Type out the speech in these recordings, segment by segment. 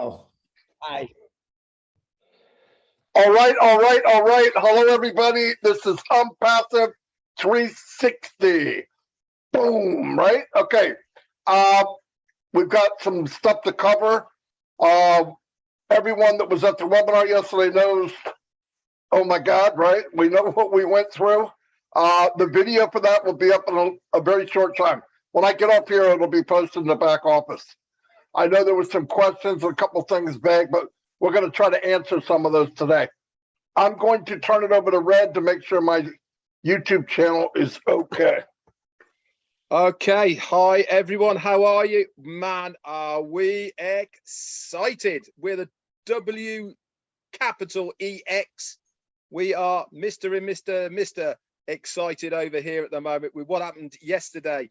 Oh, hi. All right. Hello, everybody. This is Unpassive 360. Boom, right? Okay. We've got some stuff to cover. Everyone that was at the webinar yesterday knows, oh my God, right? We know what we went through. The video for that will be up in a very short time. When I get up here, it'll be posted in the back office. I know there was some questions, a couple things vague, but we're going to try to answer some of those today. I'm going to turn it over to Red to make sure my YouTube channel is okay. Okay, hi everyone, how are you? Man, are we excited? We're the W capital EX. We are Mr. and Mr. excited over here at the moment with what happened yesterday.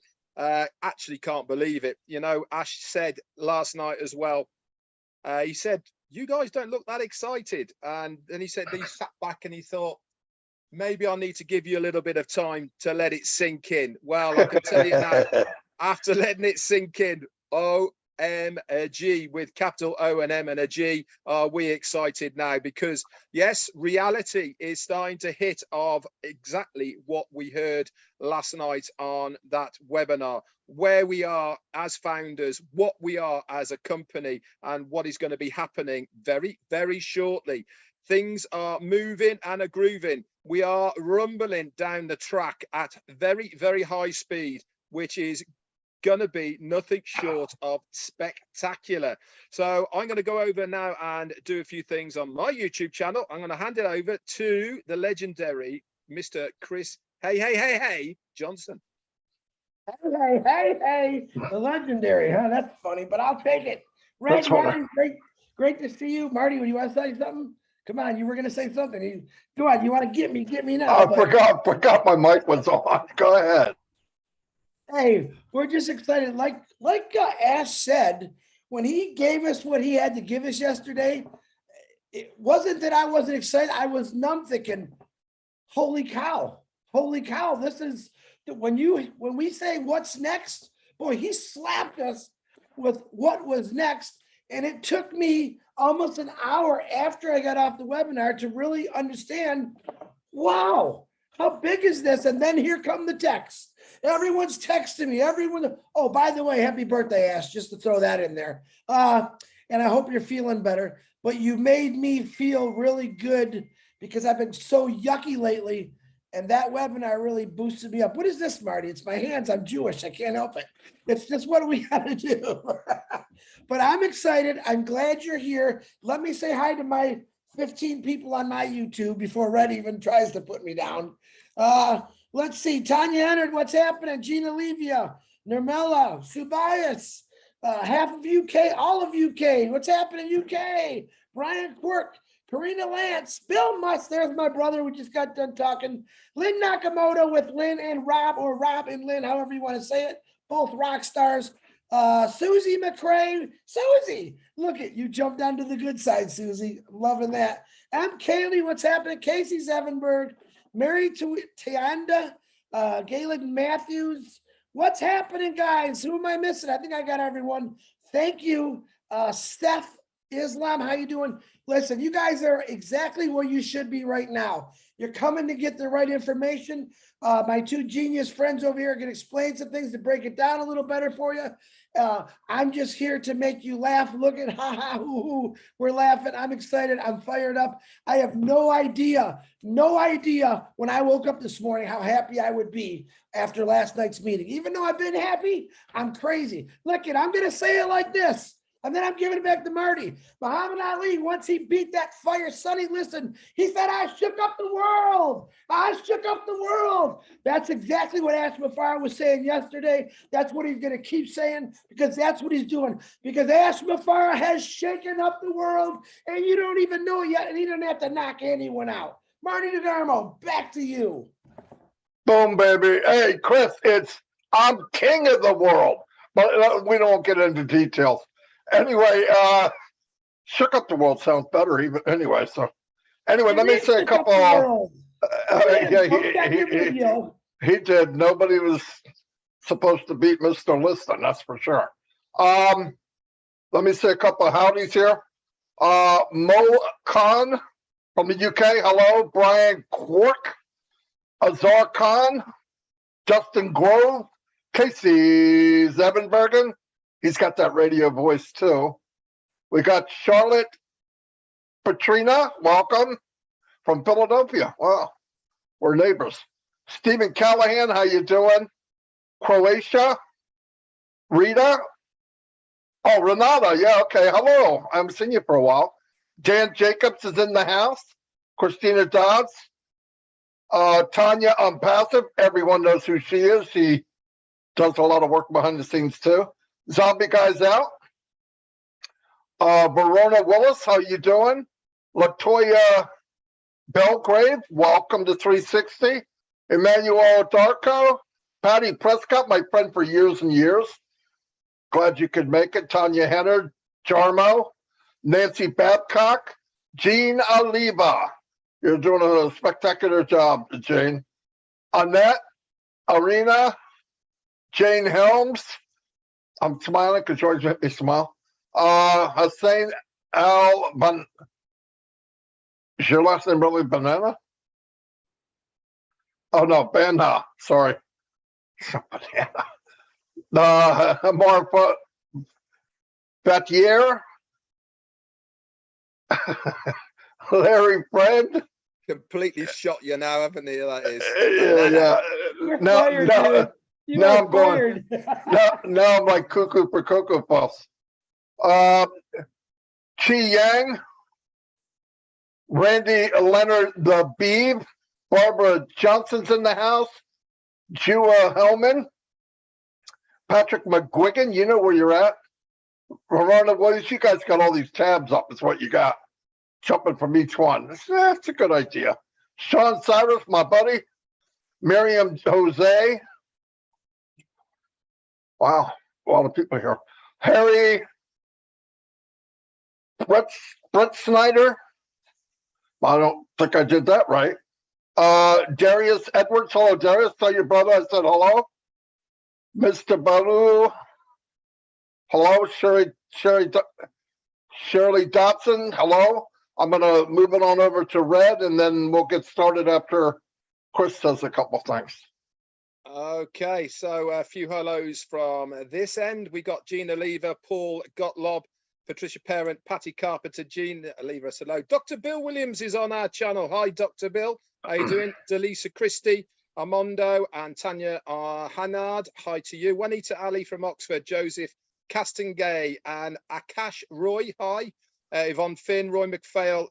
Actually can't believe it. You know, Ash said last night as well, he said, you guys don't look that excited. And then he said, he sat back and he thought, maybe I need to give you a little bit of time to let it sink in. Well, I can tell you now, after letting it sink in, OMG, with capital O and M and a G, are we excited now? Because yes, reality is starting to hit of exactly what we heard last night on that webinar, where we are as founders, what we are as a company, and what is going to be happening very, very shortly. Things are moving and are grooving. We are rumbling down the track at very, very high speed, which is going to be nothing short of spectacular. So I'm going to go over now and do a few things on my YouTube channel. I'm going to hand it over to the legendary Mr. Chris Hey Johnson. Hey, the legendary, huh? That's funny, but I'll take it. Red, Marty, great to see you. Marty, when you want to say something? Come on, you were going to say something. Go on, you want to get me now. I forgot my mic was on. Go ahead. Hey, we're just excited. Like Ash said, when he gave us what he had to give us yesterday, it wasn't that I wasn't excited. I was numb thinking, holy cow, this is, when we say what's next, boy, he slapped us with what was next. And it took me almost an hour after I got off the webinar to really understand, wow, how big is this? And then here come the texts. Everyone's texting me. Oh, by the way, happy birthday, Ash, just to throw that in there. And I hope you're feeling better. But you made me feel really good because I've been so yucky lately. And that webinar really boosted me up. What is this, Marty? It's my hands. I'm Jewish. I can't help it. It's just what we got to do. But I'm excited. I'm glad you're here. Let me say hi to my 15 people on my YouTube before Red even tries to put me down. Let's see. Tanya Ennard, what's happening? Gina Levia, Nirmela, Subias, half of UK, all of UK. What's happening, UK? Brian Quirk, Karina Lance, Bill Musk, there's my brother. We just got done talking. Lynn Nakamoto with Lynn and Rob, or Rob and Lynn, however you want to say it. Both rock stars. Susie McCrae. Susie, look at you, jumped onto the good side, Susie. I'm loving that. I'm Kaylee, what's happening? Casey Zevenberg, Mary Tianda, Galen Matthews. What's happening, guys? Who am I missing? I think I got everyone. Thank you. Steph Islam, how you doing? Listen, you guys are exactly where you should be right now. You're coming to get the right information. My two genius friends over here are going to explain some things to break it down a little better for you. I'm just here to make you laugh. Look at we're laughing. I'm excited. I'm fired up. I have no idea when I woke up this morning how happy I would be after last night's meeting. Even though I've been happy, I'm crazy. Look, I'm going to say it like this. And then I'm giving it back to Marty. Muhammad Ali, once he beat that fire, Sonny, listen, he said, I shook up the world. I shook up the world. That's exactly what Ash Mufareh was saying yesterday. That's what he's going to keep saying, because that's what he's doing. Because Ash Mufareh has shaken up the world, and you don't even know it yet, and he didn't have to knock anyone out. Marty DeGarmo, back to you. Boom, baby. Hey, Chris, I'm king of the world. But we don't get into details. Anyway, shook up the world sounds better even anyway. So anyway, let me say a couple. He did. Nobody was supposed to beat Mr. Liston, that's for sure. Let me say a couple of howdies here. Mo Khan from the UK. Hello. Brian Quark. Azar Khan. Justin Grove. Casey Zevenbergen. He's got that radio voice too. We got Charlotte Patrina. Welcome from Philadelphia. Wow. We're neighbors. Stephen Callahan. How you doing? Croatia. Rita. Oh, Renata. Yeah, okay. Hello. I haven't seen you for a while. Dan Jacobs is in the house. Christina Dodds. Tanya Unpassive. Everyone knows who she is. She does a lot of work behind the scenes too. Zombie Guy's out. Verona Willis. How you doing? Latoya Belgrave. Welcome to 360. Emmanuel Darko. Patty Prescott, my friend for years and years. Glad you could make it. Tanya Henner, Jarmo, Nancy Babcock, Jean Oliva. You're doing a spectacular job, Jane. Annette, Arena, Jane Helms. I'm smiling because George made me smile. Hussein Al Ban. Is your last name really Banana? Oh no, Banha. Sorry. Banana. Marfa Batier, Larry Friend. Completely shot you now, haven't he? That is. Yeah. You're Now, fired, now, dude. You now are I'm going. fired. Now I'm like cuckoo for Cocoa Puffs. Chi Yang, Randy Leonard the Beeb, Barbara Johnson's in the house, Jua Hellman, Patrick McGuigan, you know where you're at. Verona Williams, you guys got all these tabs up, is what you got. Jumping from each one. That's a good idea. Sean Cyrus, my buddy. Miriam Jose. Wow, a lot of people here. Harry Brett Snyder. I don't think I did that right. Darius Edwards. Hello, Darius. Tell your brother I said hello. Mr. Balu. Hello, Shirley Dotson. Hello. I'm going to move it on over to Red, and then we'll get started after Chris says a couple things. Okay, so a few hellos from this end. We got Gina Lever, Paul Gottlob, Patricia Parent, Patty Carpenter, Gina Lever, hello. Dr. Bill Williams is on our channel. Hi, Dr. Bill. How you doing? Delisa Christie, Armando, and Tanya Hanard. Hi to you. Juanita Ali from Oxford, Joseph Castengay, and Akash Roy. Hi. Yvonne Finn, Roy McPhail,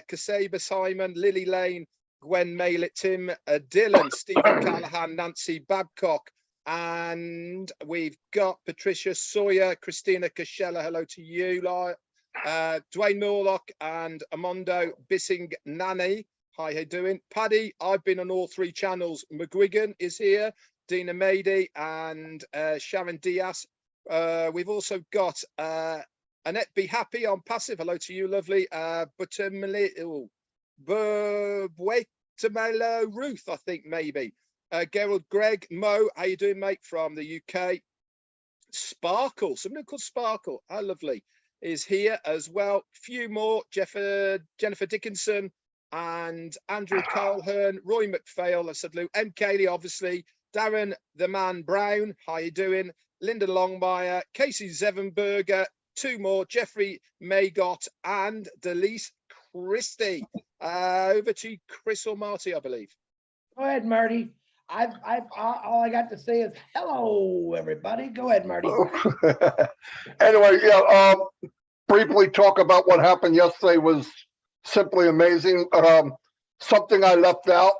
Kaseba Simon, Lily Lane, Gwen Maylet, Tim Dillon, Stephen Callahan, Nancy Babcock, and we've got Patricia Sawyer, Christina Cashella. Hello to you, Dwayne Morlock and Amondo Bissing Nani. Hi, how you doing? Paddy, I've been on all three channels. McGuigan is here, Dina Mady, and Sharon Diaz. We've also got Annette Be Happy on passive. Hello to you, lovely. Buetamelo Ruth, I think maybe. Gerald Greg Mo, how you doing, mate? From the UK. Sparkle, somebody called Sparkle. How lovely, is here as well. Few more. Jennifer Dickinson and Andrew Carlhern, Roy McPhail. I said Lou. M. Cayley, obviously. Darren the Man Brown. How you doing? Linda Longmire, Casey Zevenberger. Two more, Jeffrey Maygott and Delise Christie. Over to Chris or Marty, I believe. Go ahead, Marty. All I got to say is hello, everybody. Go ahead, Marty. Anyway, yeah. Briefly talk about what happened yesterday was simply amazing. Something I left out,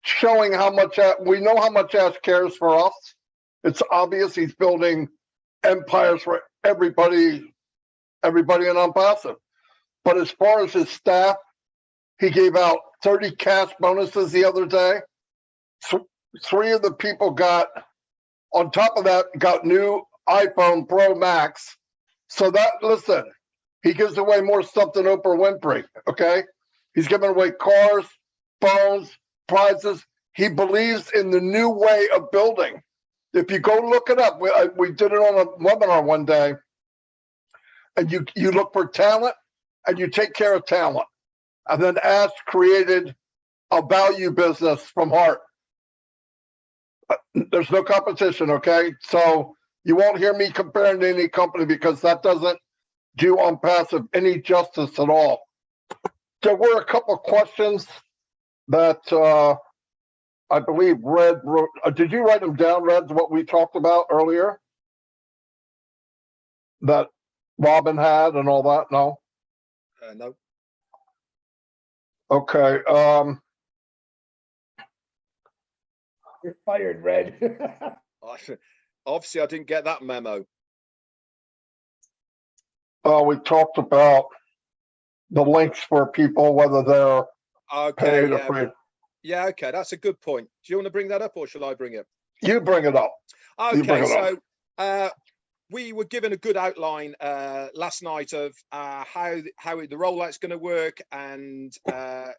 showing how much we know how much Ash cares for us. It's obvious he's building empires for everybody in ONPASSIVE. But as far as his staff, he gave out 30 cash bonuses the other day. Three of the people got, on top of that, got new iPhone Pro Max. So that, listen, he gives away more stuff than Oprah Winfrey, okay? He's giving away cars, phones, prizes. He believes in the new way of building. If you go look it up, we did it on a webinar one day. and you look for talent and you take care of talent. And then Ash created a value business from heart. There's no competition, okay? So you won't hear me comparing to any company because that doesn't do ONPASSIVE any justice at all. There were a couple of questions that I believe Red wrote. Did you write them down, Red, what we talked about earlier? That Robin had and all that? No? No. Okay. You're fired, Red. Obviously, I didn't get that memo. We talked about the links for people, whether they're Okay, paid or yeah. free. Yeah, okay, that's a good point. Do you want to bring that up or shall I bring it? You bring it up. You bring Okay, it so we were given a good outline last night of how the rollout's going to work, and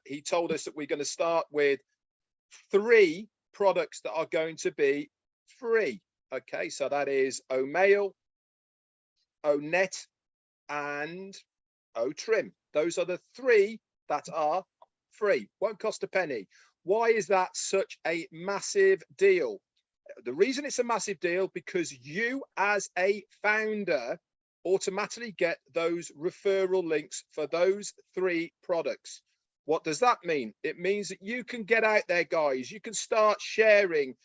he told us that we're going to start with 3 products that are going to be free. Okay, so that is OMail, ONet, and OTrim. Those are the 3 that are free, won't cost a penny. Why is that such a massive deal? The reason it's a massive deal because you as a founder automatically get those referral links for those 3 products. What does that mean? It means that you can get out there, guys. You can start sharing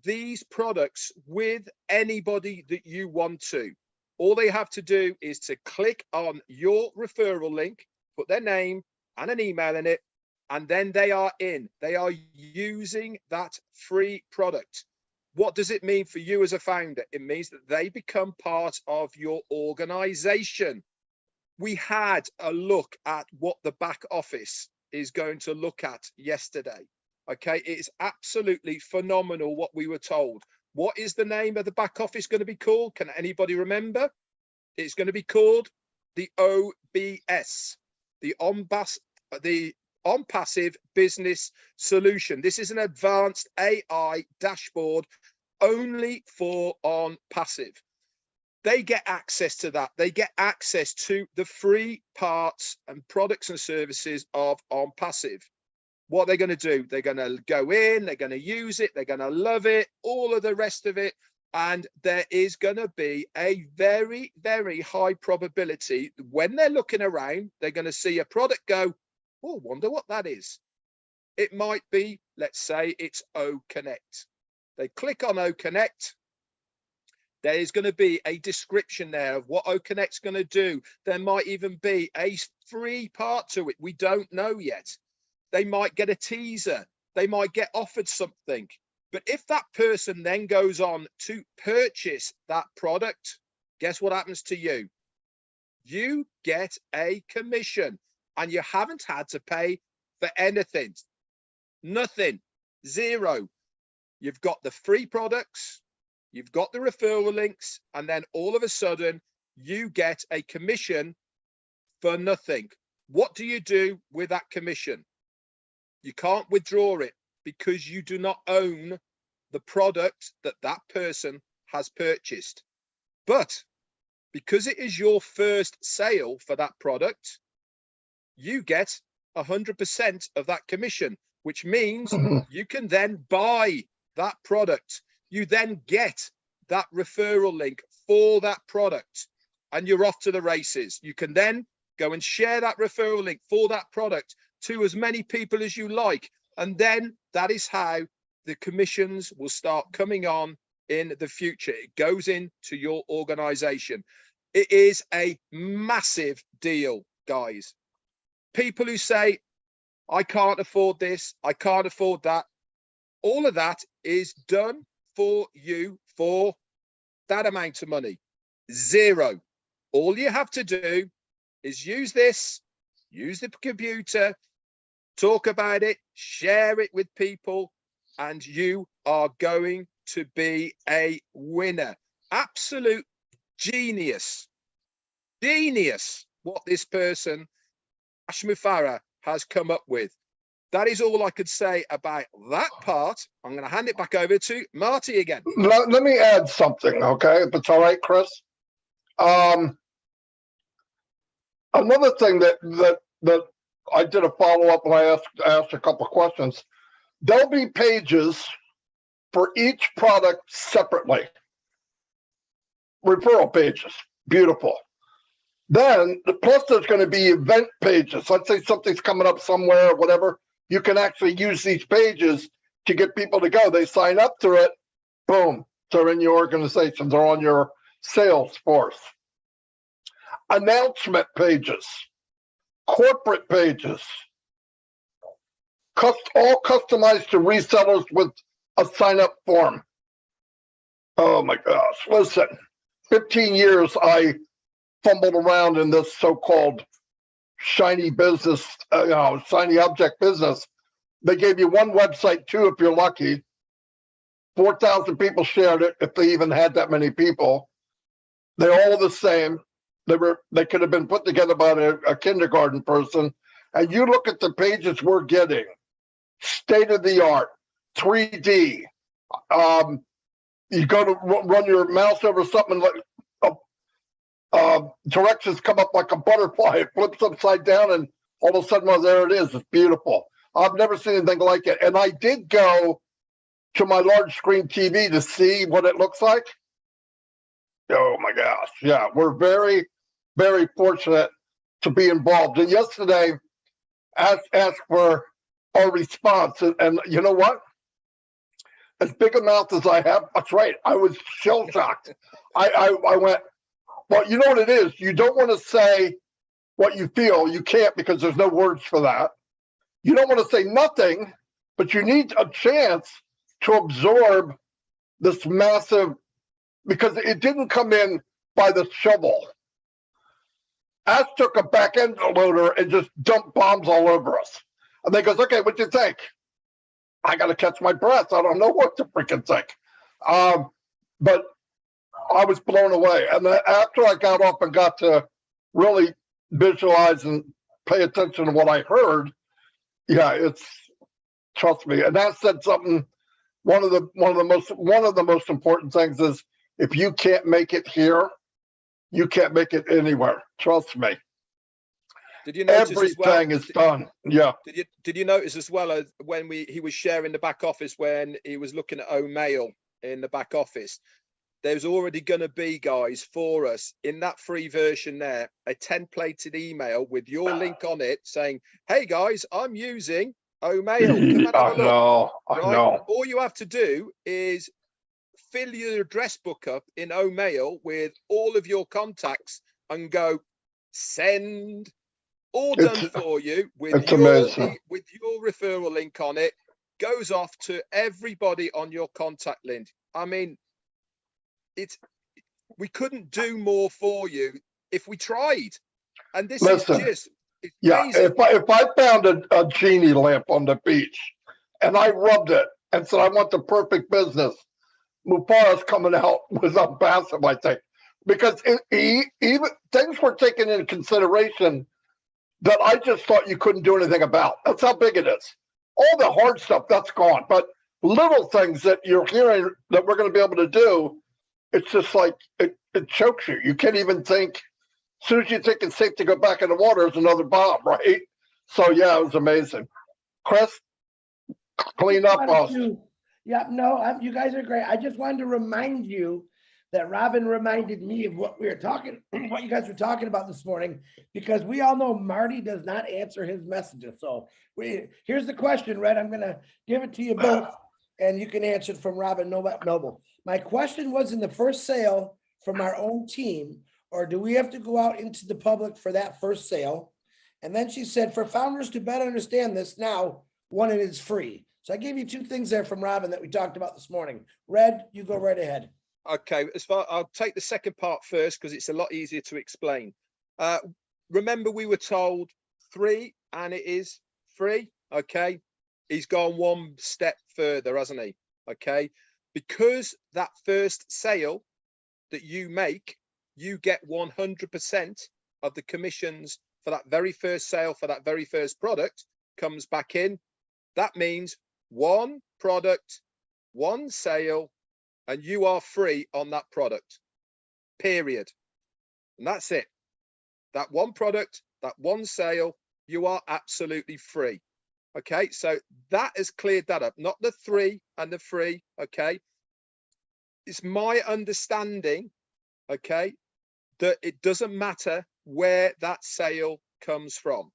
these products with anybody that you want to. All they have to do is to click on your referral link, put their name and an email in it, and then they are in. They are using that free product. What does it mean for you as a founder? It means that they become part of your organization. We had a look at what the back office is going to look at yesterday. Okay, it's absolutely phenomenal what we were told. What is the name of the back office going to be called? Can anybody remember? It's going to be called the OBS, the ONPASSIVE Business Solution. This is an advanced AI dashboard only for ONPASSIVE. They get access to that. They get access to the free parts and products and services of ONPASSIVE. What they're going to do, they're going to go in, they're going to use it, they're going to love it, all of the rest of it. And there is going to be a very, very high probability when they're looking around, they're going to see a product go, oh, wonder what that is. It might be, let's say it's OConnect. They click on OConnect. There is going to be a description there of what OConnect's going to do. There might even be a free part to it. We don't know yet. They might get a teaser. They might get offered something. But if that person then goes on to purchase that product, guess what happens to you? You get a commission and you haven't had to pay for anything. Nothing. Zero. You've got the free products. You've got the referral links, and then all of a sudden you get a commission for nothing. What do you do with that commission? You can't withdraw it because you do not own the product that that person has purchased. But because it is your first sale for that product, you get 100% of that commission, which means you can then buy that product. You then get that referral link for that product and you're off to the races. You can then go and share that referral link for that product to as many people as you like. And then that is how the commissions will start coming on in the future. It goes into your organization. It is a massive deal, guys. People who say, I can't afford this, I can't afford that. All of that is done for you for that amount of money. Zero. All you have to do is use this, use the computer, talk about it, share it with people, and you are going to be a winner. Absolute genius. Genius what this person, Mufareh, has come up with. That is all I could say about that part. I'm going to hand it back over to Marty again. Let me add something, okay? If it's all right, Chris. another thing that I did a follow-up and I asked a couple of questions. There'll be pages for each product separately. Referral pages, beautiful. Then, plus there's going to be event pages. Let's say something's coming up somewhere or whatever. You can actually use these pages to get people to go. They sign up to it, boom, they're in your organization, they're on your sales force. Announcement pages, corporate pages, all customized to resellers with a sign-up form. Oh my gosh, listen, 15 years I fumbled around in this so-called shiny business, shiny object business. They gave you one website too, if you're lucky. 4,000 people shared it, if they even had that many people. They're all the same. They could have been put together by a kindergarten person. And you look at the pages we're getting, state of the art, 3D. You go to run your mouse over something like directions come up like a butterfly. It flips upside down, and all of a sudden, well, there it is. It's beautiful. I've never seen anything like it. And I did go to my large screen TV to see what it looks like. Oh my gosh. Yeah, we're very, very fortunate to be involved. And yesterday, asked for our response. And you know what? As big a mouth as I have, that's right. I was shell shocked. I went, well, you know what it is? You don't want to say what you feel. You can't, because there's no words for that. You don't want to say nothing, but you need a chance to absorb this massive, because it didn't come in by the shovel. Ash took a back end loader and just dumped bombs all over us. And they goes, okay, what do you think? I got to catch my breath. I don't know what to freaking think. But I was blown away. And then after I got off and got to really visualize and pay attention to what I heard, yeah, trust me. And that said something. One of the most important things is, if you can't make it here, you can't make it anywhere. Trust me. Did you notice everything is done? Yeah. Did you notice as well as when he was sharing the back office, when he was looking at mail in the back office, there's already going to be, guys, for us in that free version there, a templated email with your link on it saying, hey guys, I'm using mail. Come and have a look. I know. All you have to do is fill your address book up in mail with all of your contacts and go send. All done for you with your referral link on it. Goes off to everybody on your contact list. I mean, we couldn't do more for you if we tried. And this is just, yeah. Amazing. If I found a genie lamp on the beach and I rubbed it and said I want the perfect business, Mufareh's coming out with ONPASSIVE, I think, because even things were taken into consideration that I just thought you couldn't do anything about. That's how big it is. All the hard stuff, that's gone. But little things that you're hearing that we're going to be able to do, it's just like, it chokes you. You can't even think. As soon as you think it's safe to go back in the water, there's another bomb, right? So, yeah, it was amazing. Chris, clean up us. Yeah, no, you guys are great. I just wanted to remind you that Robin reminded me of what you guys were talking about this morning, because we all know Marty does not answer his messages. So here's the question, Red. I'm going to give it to you both, and you can answer it from Robin Noble. My question was, in the first sale from our own team, or do we have to go out into the public for that first sale? And then she said, for founders to better understand this now, one, it is free. So I gave you two things there from Robin that we talked about this morning. Red, you go right ahead. Okay, I'll take the second part first, because it's a lot easier to explain. Remember, we were told 3, and it is free. Okay, he's gone one step further, hasn't he? Okay, because that first sale that you make, you get 100% of the commissions for that very first sale, for that very first product comes back in. That means one product, one sale, and you are free on that product, period. And that's it. that one product, that one sale, you are absolutely free. Okay, so that has cleared that up, not the 3 and the free. Okay, it's my understanding, okay, that it doesn't matter where that sale comes from.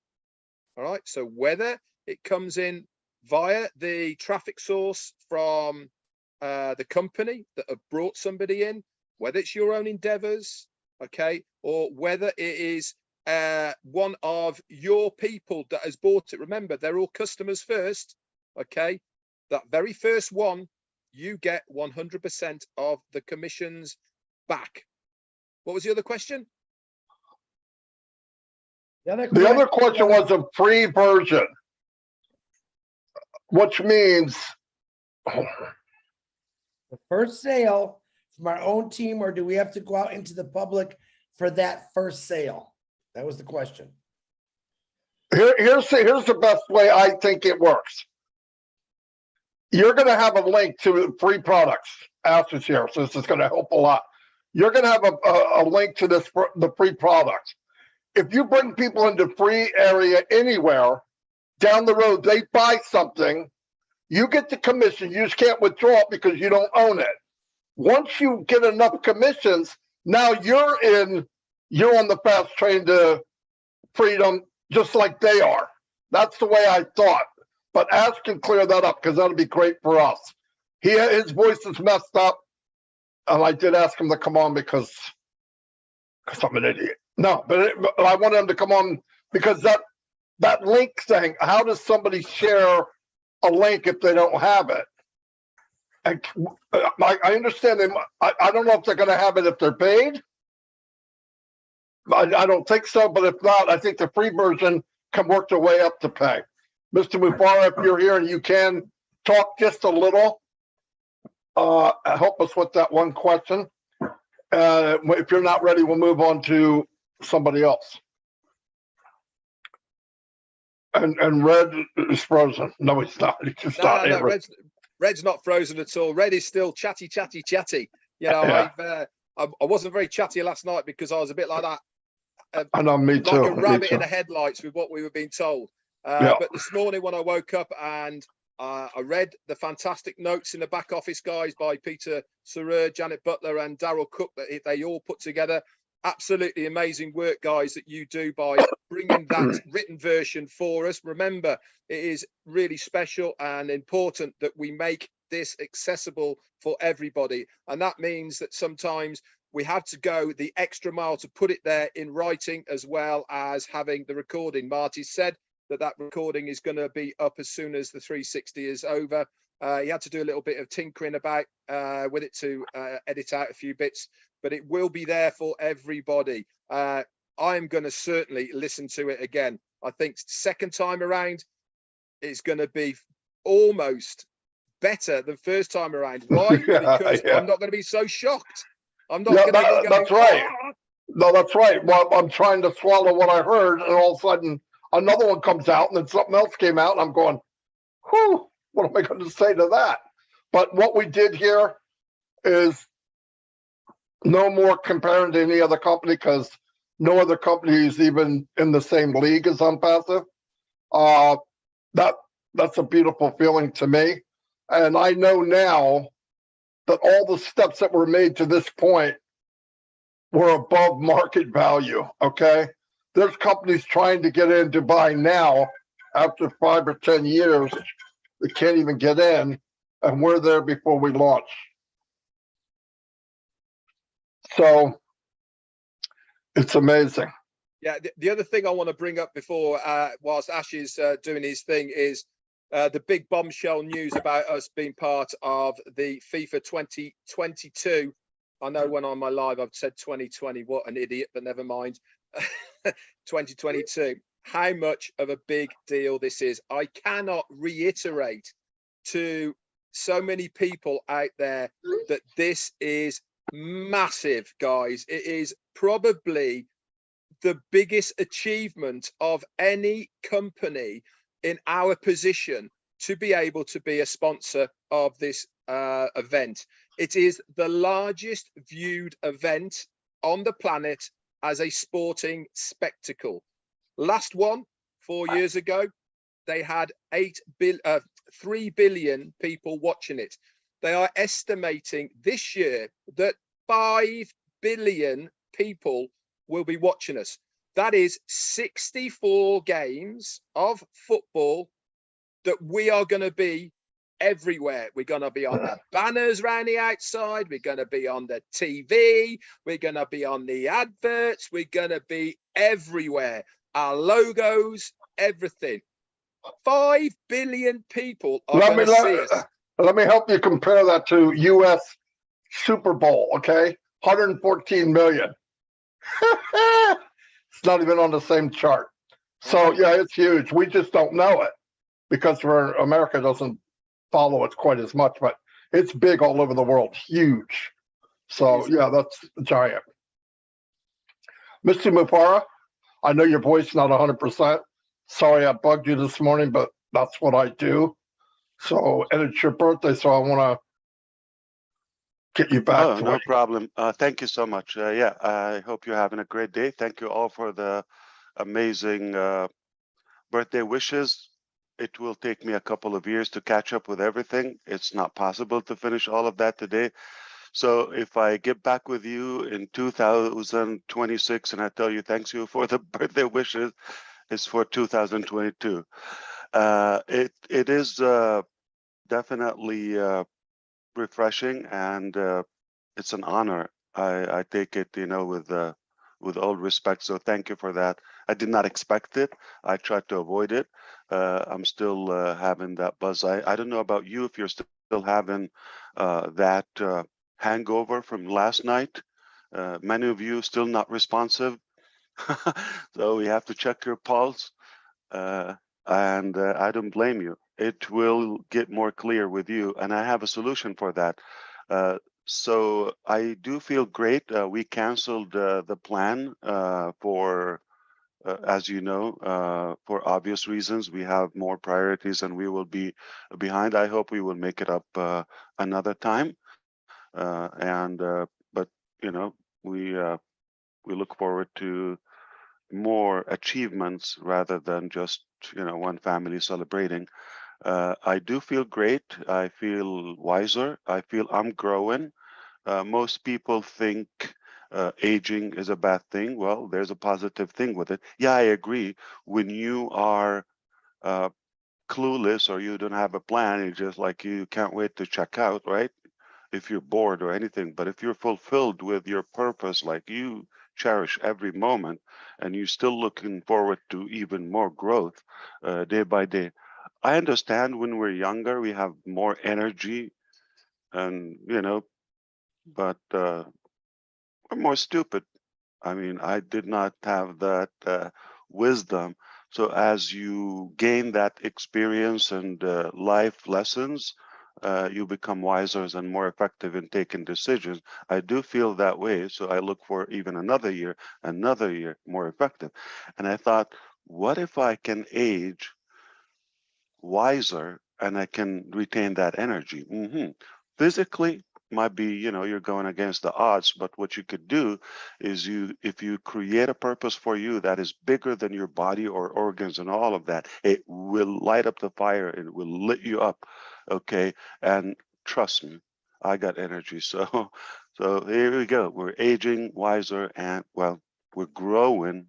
All right, so whether it comes in via the traffic source from the company that have brought somebody in, whether it's your own endeavors, okay, or whether it is one of your people that has bought it. Remember, they're all customers first, okay? That very first one, you get 100% of the commissions back. What was the other question? The other question was a free version, which means the first sale from our own team, or do we have to go out into the public for that first sale? That was the question. Here's the best way I think it works. You're going to have a link to free products. Ash is here, so this is going to help a lot. You're going to have a link to the free products. If you bring people into free area anywhere, down the road, they buy something, you get the commission. You just can't withdraw it because you don't own it. Once you get enough commissions, now you're on the fast train to freedom, just like they are. That's the way I thought. But Ash can clear that up because that'll be great for us. His voice is messed up, and I did ask him to come on because I'm an idiot. No, but I wanted him to come on because that link thing. How does somebody share a link if they don't have it? And I understand them. I don't know if they're going to have it if they're paid. I don't think so, but if not, I think the free version can work their way up to pay. Mr. Mufareh, if you're here and you can talk just a little, help us with that one question. If you're not ready, we'll move on to somebody else. And Red is frozen. No, he's not. He's just not here. Red's not frozen at all. Red is still chatty. You know, Yeah. I wasn't very chatty last night because I was a bit like that. I know, me too. Like a rabbit in the headlights with what we were being told. Yeah. But this morning when I woke up and I read the fantastic notes in the back office, guys, by Peter Sarer, Janet Butler and Daryl Cook, that they all put together. Absolutely amazing work, guys, that you do by bringing that written version for us. Remember, it is really special and important that we make this accessible for everybody. And that means that sometimes we have to go the extra mile to put it there in writing, as well as having the recording. Marty said that recording is going to be up as soon as the 360 is over. He had to do a little bit of tinkering about with it to edit out a few bits, but it will be there for everybody. I'm going to certainly listen to it again. I think second time around is going to be almost better than first time around. Why? Because I'm not going to be so shocked. I'm not going to be going, that's right. No, that's right. Well, I'm trying to swallow what I heard, and all of a sudden another one comes out, and then something else came out, and I'm going, whew, what am I going to say to that? But what we did here is no more comparing to any other company, because no other company is even in the same league as ONPASSIVE. That's a beautiful feeling to me. And I know now that all the steps that were made to this point were above market value, okay? There's companies trying to get in to buy now after 5 or 10 years. They can't even get in, and we're there before we launch. So it's amazing. Yeah, the other thing I want to bring up before, whilst Ash is doing his thing, is the big bombshell news about us being part of the FIFA 2022. I know when on my live I've said 2020, what an idiot, but never mind. 2022. How much of a big deal this is. I cannot reiterate to so many people out there that this is massive, guys. It is probably the biggest achievement of any company in our position to be able to be a sponsor of this event. It is the largest viewed event on the planet as a sporting spectacle. Last one, 4 years ago, they had 3 billion people watching it. They are estimating this year that 5 billion people will be watching us. That is 64 games of football that we are going to be everywhere. We're going to be on the banners around the outside. We're going to be on the TV. We're going to be on the adverts. We're going to be everywhere. Our logos, everything. 5 billion people are going to see us. Let me help you compare that to U.S. Super Bowl, okay? 114 million. It's not even on the same chart. So, yeah, it's huge. We just don't know it because America doesn't follow it quite as much, but it's big all over the world, huge. So, yeah, that's giant. Mr. Mufareh, I know your voice not 100%. Sorry I bugged you this morning, but that's what I do. So, and it's your birthday, so I want to get you back. Oh, no problem. Thank you so much. Yeah, I hope you're having a great day. Thank you all for the amazing birthday wishes. It will take me a couple of years to catch up with everything. It's not possible to finish all of that today. So if I get back with you in 2026 and I tell you thanks you for the birthday wishes, it's for 2022. It is definitely refreshing, and it's an honor. I take it, with all respect. So thank you for that. I did not expect it. I tried to avoid it. I'm still having that buzz. I don't know about you, if you're still having that hangover from last night. Many of you still not responsive. So we have to check your pulse. And I don't blame you. It will get more clear with you, and I have a solution for that. So I do feel great. We canceled the plan for, as you know, for obvious reasons. We have more priorities, and we will be behind. I hope we will make it up another time. But we look forward to more achievements rather than just one family celebrating. I do feel great. I feel wiser. I feel I'm growing. Most people think aging is a bad thing. Well, there's a positive thing with it. Yeah, I agree. When you are clueless or you don't have a plan, it's just like you can't wait to check out, right? If you're bored or anything. But if you're fulfilled with your purpose, like you cherish every moment, and you're still looking forward to even more growth day by day. I understand when we're younger, we have more energy, and but we're more stupid. I mean, I did not have that wisdom. So as you gain that experience and life lessons, you become wiser and more effective in taking decisions. I do feel that way. So I look for even another year more effective. And I thought, what if I can age wiser and I can retain that energy? Physically, might be, you're going against the odds, but what you could do is if you create a purpose for you that is bigger than your body or organs and all of that, it will light up the fire and it will lit you up. Okay. And trust me, I got energy. So here we go. We're aging wiser, and well, we're growing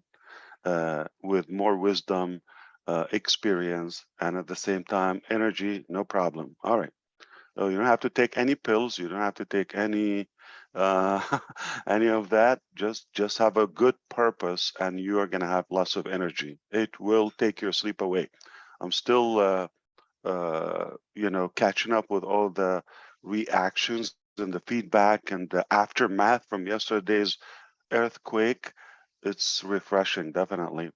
with more wisdom, experience, and at the same time, energy, no problem. All right. So you don't have to take any pills. You don't have to take any any of that. Just have a good purpose, and you are going to have lots of energy. It will take your sleep away. I'm still, catching up with all the reactions and the feedback and the aftermath from yesterday's earthquake. It's refreshing, definitely.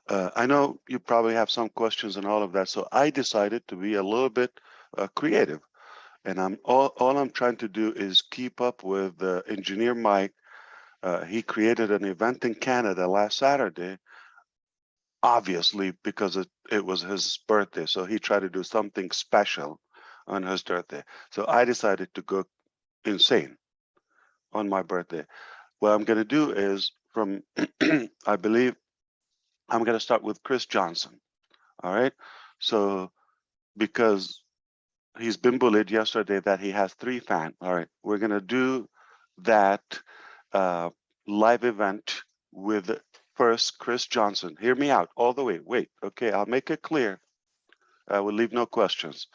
I know you probably have some questions and all of that, so I decided to be a little bit creative, and all I'm trying to do is keep up with engineer Mike. He created an event in Canada last Saturday, obviously because it was his birthday, so he tried to do something special on his birthday. So I decided to go insane on my birthday. what I'm going to do is from, I believe I'm going to start with Chris Johnson. All right. So because he's been bullied yesterday that he has 3 fans. All right. We're going to do that live event with first Chris Johnson. Hear me out all the way. Wait. Okay. I'll make it clear. I will leave no questions.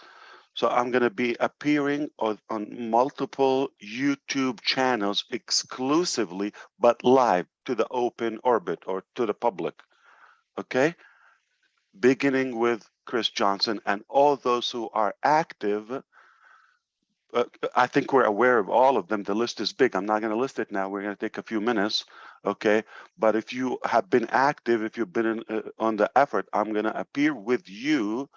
So I'm going to be appearing on multiple YouTube channels exclusively, but live to the open orbit or to the public. Okay. Beginning with Chris Johnson and all those who are active. I think we're aware of all of them. The list is big. I'm not going to list it now. We're going to take a few minutes. Okay. But if you have been active, if you've been on the effort, I'm going to appear with you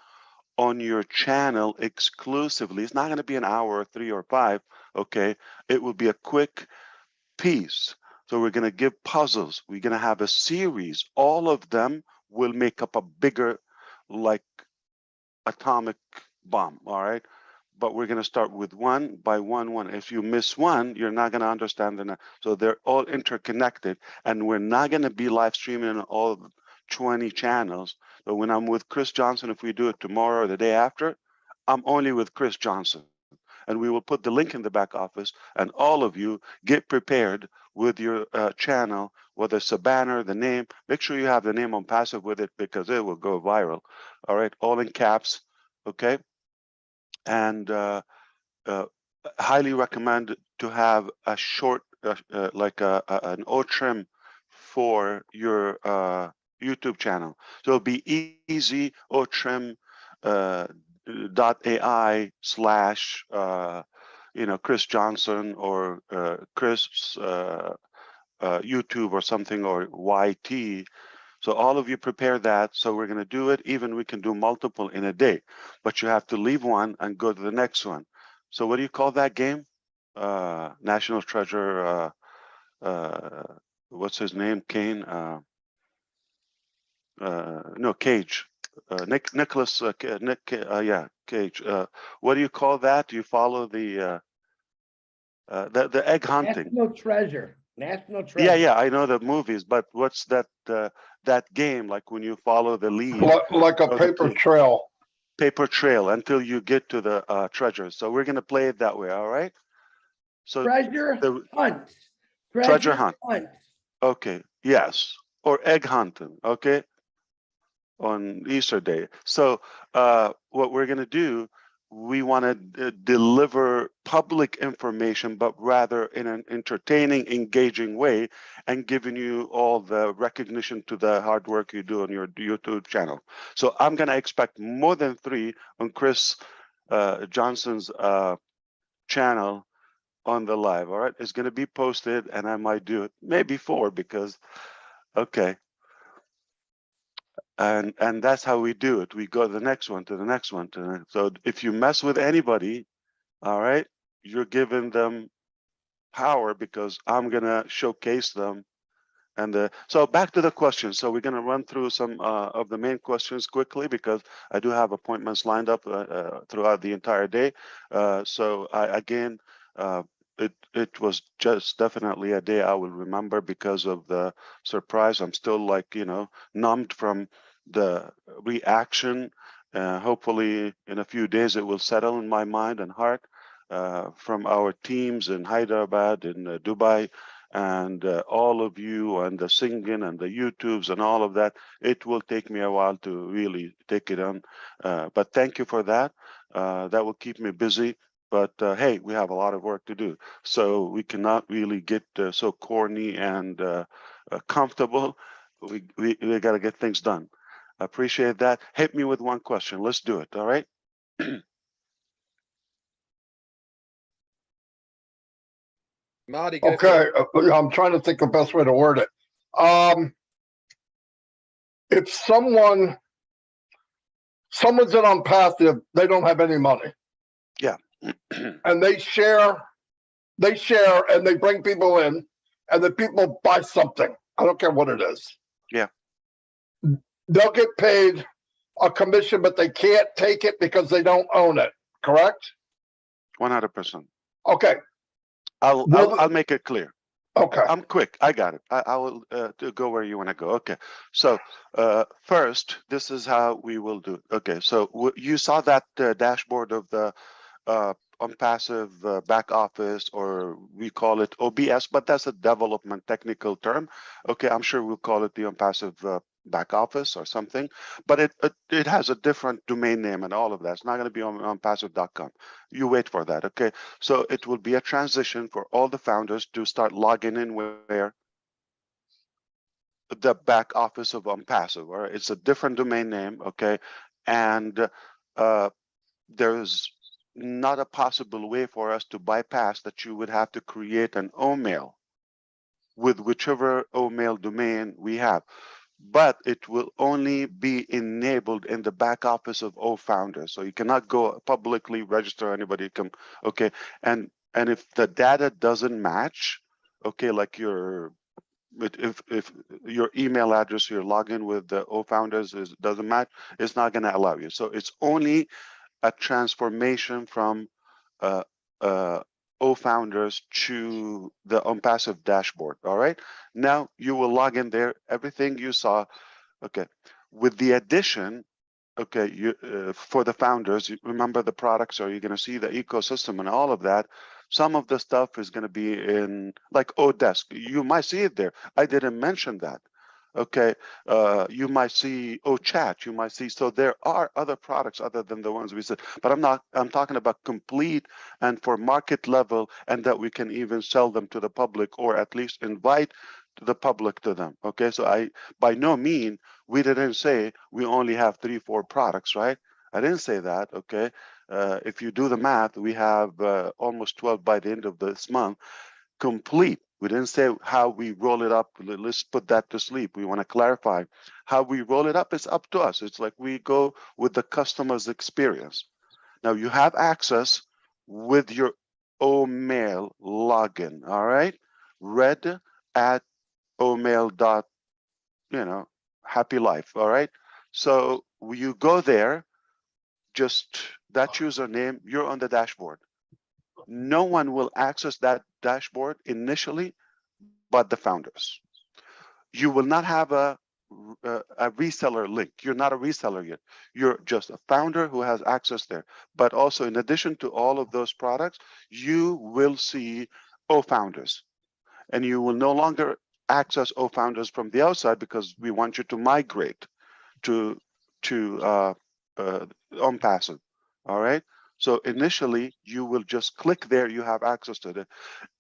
on your channel exclusively. It's not going to be an hour or 3 or 5. Okay. It will be a quick piece. So we're going to give puzzles. We're going to have a series. All of them will make up a bigger, like, atomic bomb. All right. But we're going to start with one by one. If you miss one, you're not going to understand the next. So they're all interconnected, and we're not going to be live streaming on all 20 channels. But when I'm with Chris Johnson, if we do it tomorrow or the day after, I'm only with Chris Johnson. And we will put the link in the back office, and all of you get prepared with your channel, whether it's a banner, the name. Make sure you have the name on passive with it because it will go viral. All right, all in caps, okay? And highly recommend to have a short, like an O trim for your YouTube channel. So it'll be easy, otrim .ai / Chris Johnson or Chris YouTube or something, or YT. So all of you prepare that. So we're going to do it. Even we can do multiple in a day, but you have to leave one and go to the next one. So what do you call that game? National Treasure. What's his name? Kane. No, Cage. Nicholas. Yeah, Cage. What do you call that? Do you follow the egg hunting? National Treasure. National Treasure. Yeah, I know the movies, but what's that that game like when you follow the lead? Like a paper trail. Paper trail until you get to the treasure. So we're gonna play it that way, all right? So Treasure hunt. Treasure hunt. hunt. Okay, yes, or egg hunting. Okay, on Easter day. So what we're gonna do, we want to deliver public information, but rather in an entertaining, engaging way, and giving you all the recognition to the hard work you do on your YouTube channel. So I'm going to expect more than 3 on Chris Johnson's channel on the live. All right, it's going to be posted, and I might do it maybe 4 because, okay. And that's how we do it. We go to the next one, to the next one, to the next. So if you mess with anybody, all right, you're giving them power because I'm gonna showcase them. And so back to the questions. So we're gonna run through some of the main questions quickly because I do have appointments lined up throughout the entire day. So again, it was just definitely a day I will remember because of the surprise. I'm still, like, numbed from the reaction. Hopefully in a few days it will settle in my mind and heart from our teams in Hyderabad, in Dubai, and all of you, and the singing and the YouTubes and all of that. It will take me a while to really take it on, but thank you for that. That will keep me busy. But hey, we have a lot of work to do, so we cannot really get so corny and comfortable. We got to get things done. I appreciate that. Hit me with one question. Let's do it. All right. Marty, go Okay, I'm trying to think the best way to word it. If someone's in ONPASSIVE, they don't have any money. Yeah. And they share and they bring people in, and the people buy something. I don't care what it is. Yeah. They'll get paid a commission, but they can't take it because they don't own it, correct? 100%. Okay. I'll make it clear. Okay. I'm quick. I got it. I will to go where you want to go. Okay. So first, this is how we will do it. Okay. So you saw that dashboard of the ONPASSIVE back office, or we call it OBS, but that's a development technical term. Okay. I'm sure we'll call it the ONPASSIVE back office or something, but it has a different domain name and all of that. It's not going to be on onpassive.com. You wait for that. Okay. So it will be a transition for all the founders to start logging in where the back office of ONPASSIVE, or it's a different domain name. Okay. And there's not a possible way for us to bypass that. You would have to create an OMail with whichever OMail domain we have, but it will only be enabled in the back office of all founders. So you cannot go publicly register anybody come. Okay. And if the data doesn't match, okay, like if your email address, your login with the O founders doesn't match, it's not going to allow you. So it's only a transformation from uh, O founders to the ONPASSIVE dashboard. All right. Now you will log in there. Everything you saw. Okay. With the addition, okay, you for the founders, you remember the products, or you're going to see the ecosystem and all of that. Some of the stuff is going to be in like Odesk. You might see it there. I didn't mention that. Okay, you might see chat. You might see. So there are other products other than the ones we said. But I'm talking about complete and for market level, and that we can even sell them to the public, or at least invite the public to them. Okay, so by no mean we didn't say we only have 3-4 products, right? I didn't say that. Okay, if you do the math, we have almost 12 by the end of this month. Complete. We didn't say how we roll it up. Let's put that to sleep. We want to clarify how we roll it up. It's up to us. It's like we go with the customer's experience. Now you have access with your OMail login. All right, red at OMail dot, happy life. All right. So you go there, just that username, you're on the dashboard. No one will access that dashboard initially but the founders. You will not have a reseller link. You're not a reseller yet. You're just a founder who has access there. But also, in addition to all of those products, you will see founders, and you will no longer access founders from the outside, because we want you to migrate to ONPASSIVE. All right. So initially, you will just click there. You have access to it.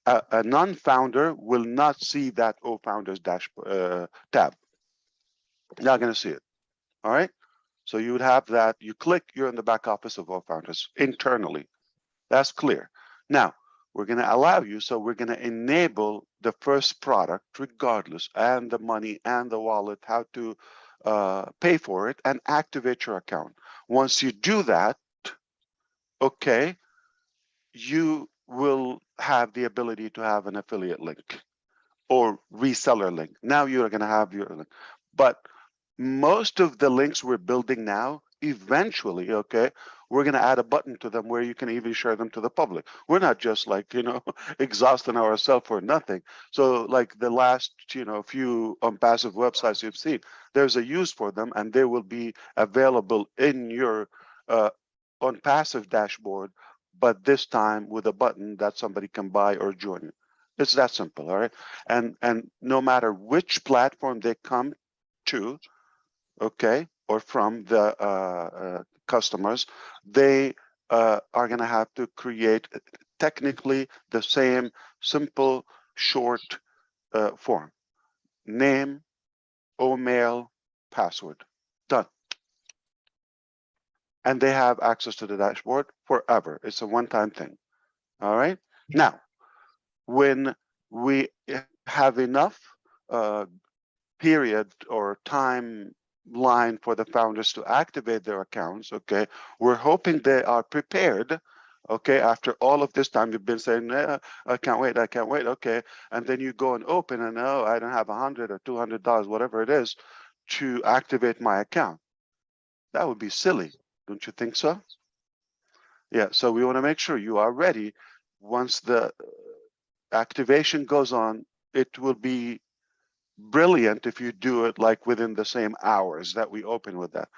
A non-founder will not see that founders tab. Not going to see it. All right. So you would have that. You click. You're in the back office of founders internally. That's clear. Now we're going to allow you. So we're going to enable the first product, regardless, and the money and the wallet, how to pay for it and activate your account. Once you do that, okay, you will have the ability to have an affiliate link or reseller link. Now you're going to have your link. But most of the links we're building now, eventually, okay, we're going to add a button to them where you can even share them to the public. We're not just like, exhausting ourselves for nothing. So like the last, few ONPASSIVE websites you've seen, there's a use for them, and they will be available in your ONPASSIVE dashboard, but this time with a button that somebody can buy or join. It's that simple, all right? And no matter which platform they come to, okay, or from the customers, they are going to have to create technically the same simple, short form. Name, OMail, password. Done. And they have access to the dashboard forever. It's a one-time thing. All right. Now, when we have enough period or timeline for the founders to activate their accounts, okay, we're hoping they are prepared. Okay, after all of this time, you've been saying, I can't wait, okay, and then you go and open, and I don't have $100 or $200, whatever it is, to activate my account. That would be silly, don't you think so? Yeah, so we want to make sure you are ready once the activation goes on. it will be brilliant if you do it like within the same hours that we open with that.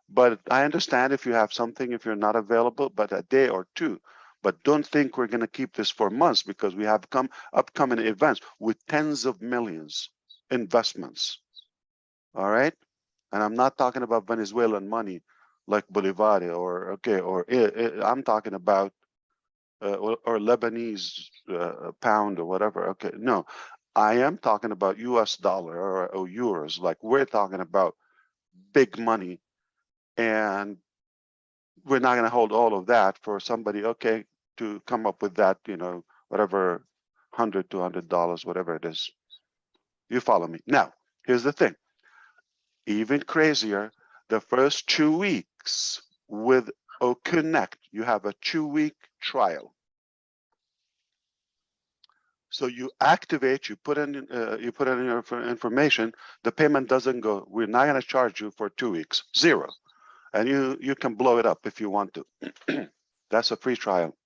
But I understand if you have something, if you're not available, but a day or two. But don't think we're going to keep this for months, because we have upcoming events with tens of millions investments. All right. And I'm not talking about Venezuelan money like Bolivar or I'm talking about or Lebanese pound or whatever. Okay, no, I am talking about US dollar or euros. Like, we're talking about big money, and we're not going to hold all of that for somebody, okay, to come up with that, whatever, $100, $200, whatever it is. You follow me? Now, here's the thing. Even crazier, the first 2 weeks with OConnect, you have a 2-week trial. So you activate, you put in your information, the payment doesn't go. We're not going to charge you for 2 weeks, zero. And you can blow it up if you want to. That's a free trial.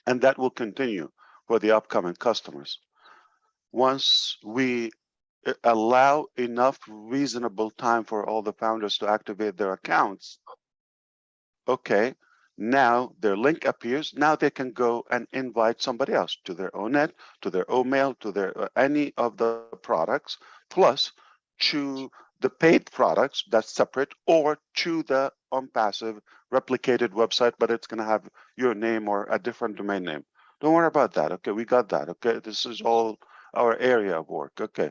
And that will continue for the upcoming customers. Once we allow enough reasonable time for all the founders to activate their accounts, okay, now their link appears. Now they can go and invite somebody else to their ONET, to their OMail, to their any of the products, plus to the paid products that's separate, or to the ONPASSIVE replicated website, but it's going to have your name or a different domain name. Don't worry about that. Okay, we got that. Okay, this is all our area of work. Okay.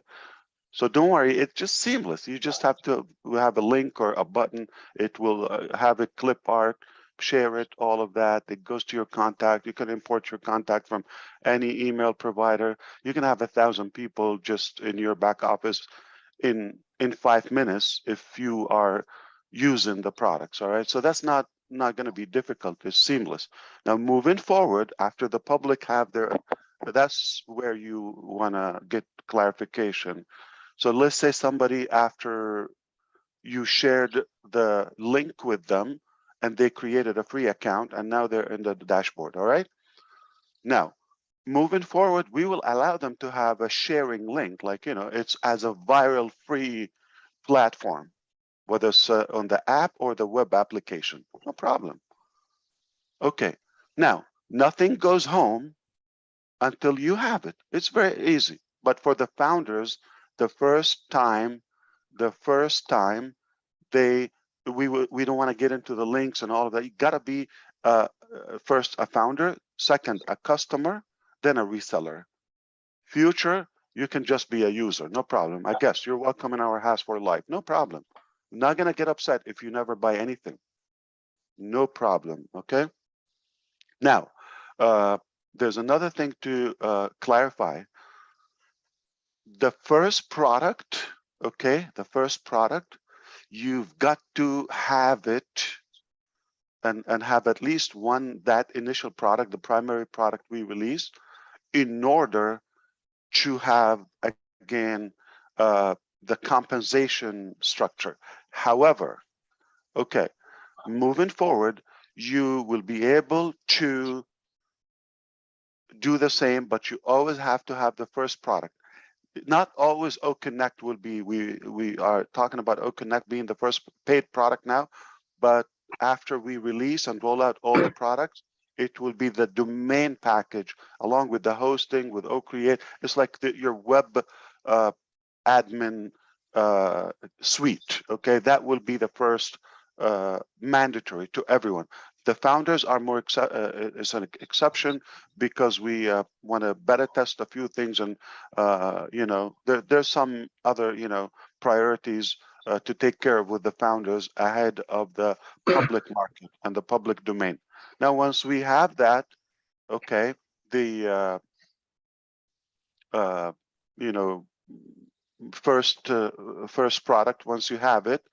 So don't worry, it's just seamless. You just have to have a link or a button. It will have a clip art, share it, all of that. It goes to your contact. You can import your contact from any email provider. You can have 1,000 people just in your back office in 5 minutes if you are using the products. All right. So that's not going to be difficult. It's seamless. Now, moving forward, after the public have their, that's where you want to get clarification. So let's say somebody, after you shared the link with them and they created a free account and now they're in the dashboard, all right? Now, moving forward, we will allow them to have a sharing link, like, it's as a viral free platform, whether it's on the app or the web application, no problem. Okay, now, nothing goes home until you have it. It's very easy. But for the founders, the first time we don't want to get into the links and all of that. You got to be first a founder, second a customer, then a reseller. Future, you can just be a user, no problem. I guess you're welcome in our house for life, no problem. I'm not going to get upset if you never buy anything, no problem. Okay. Now, there's another thing to clarify. The first product, okay, you've got to have it and have at least one, that initial product, the primary product we release, in order to have, again, the compensation structure. However, okay, moving forward, you will be able to do the same, but you always have to have the first product. Not always OConnect will be, we are talking about OConnect being the first paid product now, but after we release and roll out all the products, it will be the domain package along with the hosting with OCreate. It's like your web admin suite, okay? That will be the first mandatory to everyone. The founders are more is an exception because we want to beta test a few things, and there's some other priorities to take care of with the founders ahead of the public market and the public domain. Now, once we have that, okay, the first product, once you have it,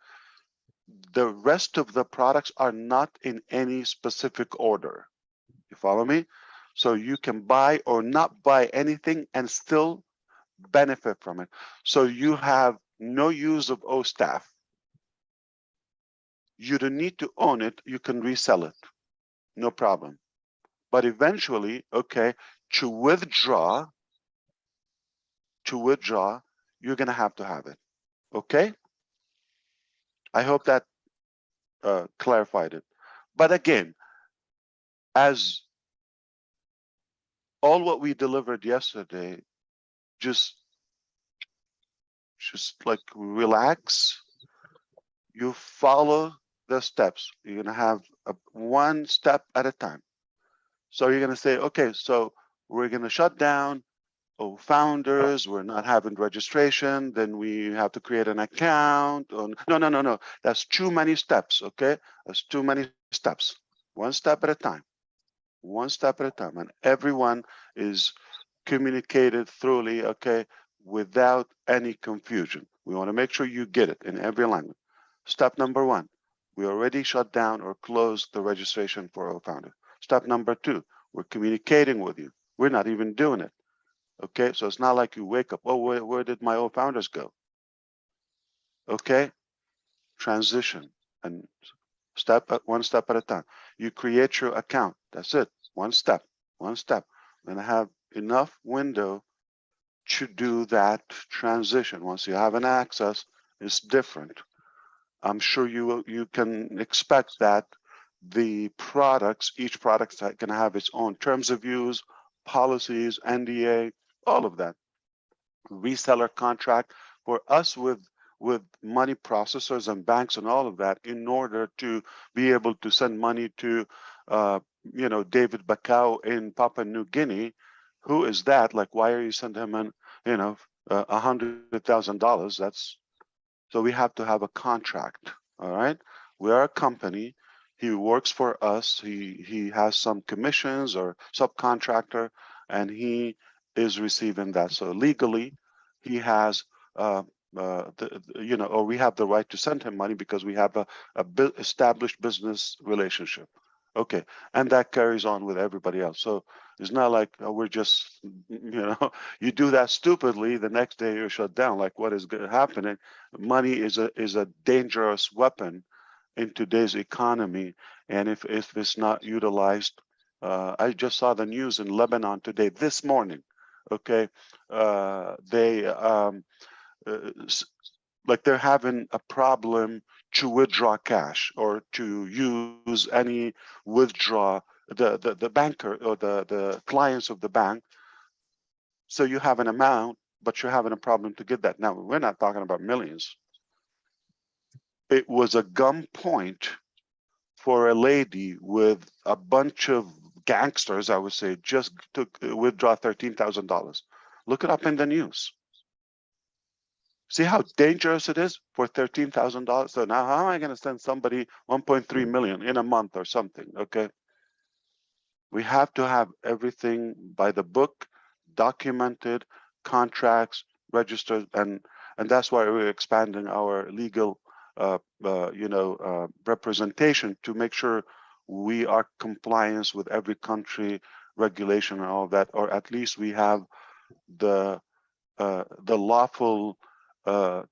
the rest of the products are not in any specific order. You follow me? So you can buy or not buy anything and still benefit from it. So you have no use of OStaff. You don't need to own it. You can resell it. No problem. But eventually, okay, to withdraw, to withdraw, you're going to have it. Okay? I hope that clarified it. But again, as all what we delivered yesterday, just like relax. You follow the steps. You're going to have one step at a time. So you're going to say, okay, so we're going to shut down founders. We're not having registration. Then we have to create an account. No. That's too many steps. Okay, that's too many steps. One step at a time. One step at a time, and everyone is communicated thoroughly. Okay, without any confusion. We want to make sure you get it in every language. Step number one, we already shut down or closed the registration for our founder. Step number two, we're communicating with you. We're not even doing it. Okay, so it's not like you wake up, oh, where did my old founders go? Okay, transition and one step at a time. You create your account. That's it. One step, one step. We're gonna have enough window to do that transition. Once you have an access, it's different. I'm sure you can expect that the products, each product is going to have its own terms of use, policies, NDA, all of that. Reseller contract for us with money processors and banks and all of that, in order to be able to send money to David Bakau in Papua New Guinea. Who is that? Like, why are you sending him an $100,000? That's so we have to have a contract. All right, we are a company. He works for us. He has some commissions or subcontractor, and he is receiving that. So legally, he has or we have the right to send him money because we have a established business relationship. Okay, and that carries on with everybody else. So it's not like we're just, you do that stupidly, the next day you're shut down. Like, what is happening? Money is a dangerous weapon in today's economy, and if it's not utilized, I just saw the news in Lebanon today, this morning. Okay, they like they're having a problem to withdraw cash or to use any withdraw the banker or the clients of the bank. So you have an amount, but you're having a problem to get that. Now, we're not talking about millions. It was a gunpoint for a lady with a bunch of gangsters, I would say, just to withdraw $13,000. Look it up in the news. See how dangerous it is for $13,000. So now, how am I going to send somebody 1.3 million in a month or something? Okay, we have to have everything by the book, documented, contracts, registered, and that's why we're expanding our legal, representation to make sure we are compliance with every country regulation and all that, or at least we have the lawful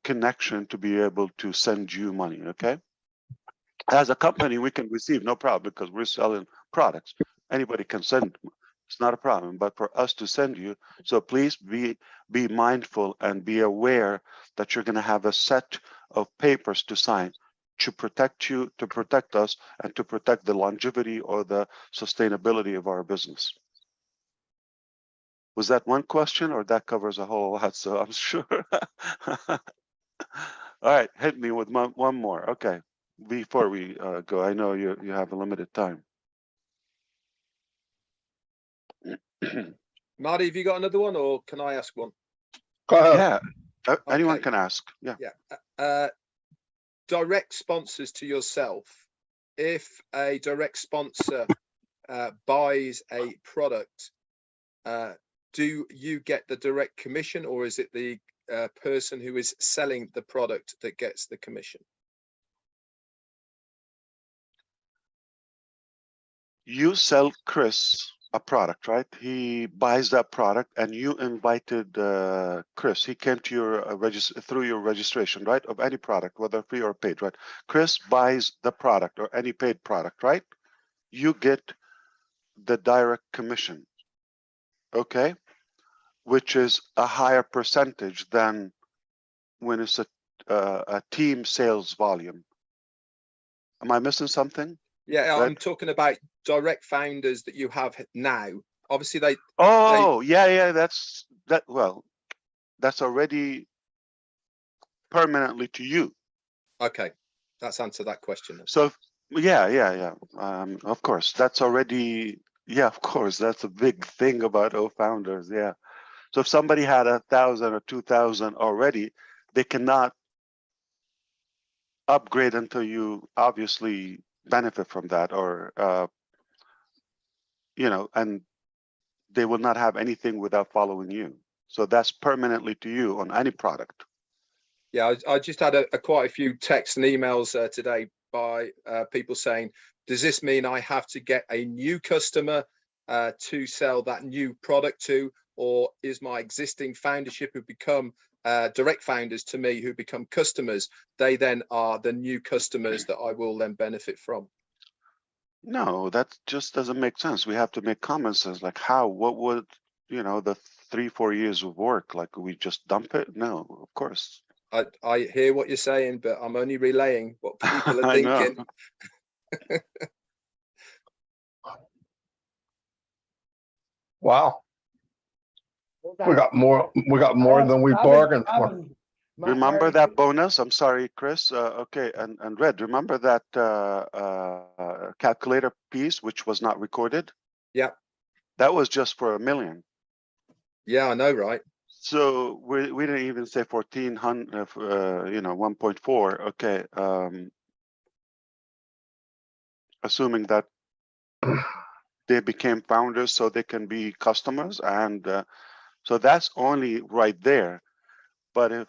connection to be able to send you money. Okay, as a company we can receive, no problem, because we're selling products. Anybody can send, it's not a problem. But for us to send you, so please be mindful and be aware that you're going to have a set of papers to sign to protect you, to protect us, and to protect the longevity or the sustainability of our business. Was that one question, or that covers a whole lot? So I'm sure. All right, hit me with one more. Okay, before we go, I know you have a limited time. Marty, have you got another one, or can I ask one? Go ahead. Yeah, anyone Okay. can ask. Yeah. Direct sponsors to yourself. If a direct sponsor buys a product, do you get the direct commission, or is it the person who is selling the product that gets the commission? You sell Chris a product, right? He buys that product, and you invited Chris. He came to your through your registration, right? Of any product, whether free or paid, right? Chris buys the product or any paid product, right? You get the direct commission. Okay. which is a higher percentage than when it's a team sales volume. Am I missing something? Yeah, Right. I'm talking about direct founders that you have now. Obviously, they. Oh, yeah, that's that. Well, that's already permanently to you. Okay, that's answered that question. So, yeah. Of course, that's already. Yeah, of course, that's a big thing about founders. Yeah. So if somebody had 1,000 or 2,000 already, they cannot upgrade until you obviously benefit from that, or and they will not have anything without following you. So that's permanently to you on any product. Yeah, I just had quite a few texts and emails today by people saying, does this mean I have to get a new customer to sell that new product to, or is my existing foundership who become direct founders to me, who become customers, they then are the new customers that I will then benefit from? No, that just doesn't make sense. We have to make common sense. Like what would, the 3-4 years of work, like we just dump it? No, of course. I hear what you're saying, but I'm only relaying what people are thinking. Wow. We got more than we bargained for. Remember that bonus? I'm sorry, Chris. Okay, and Red, remember that calculator piece which was not recorded? Yeah. That was just for $1 million. Yeah, I know, right? So we didn't even say 1,400, 1.4. Okay. Assuming that they became founders so they can be customers, and so that's only right there. But if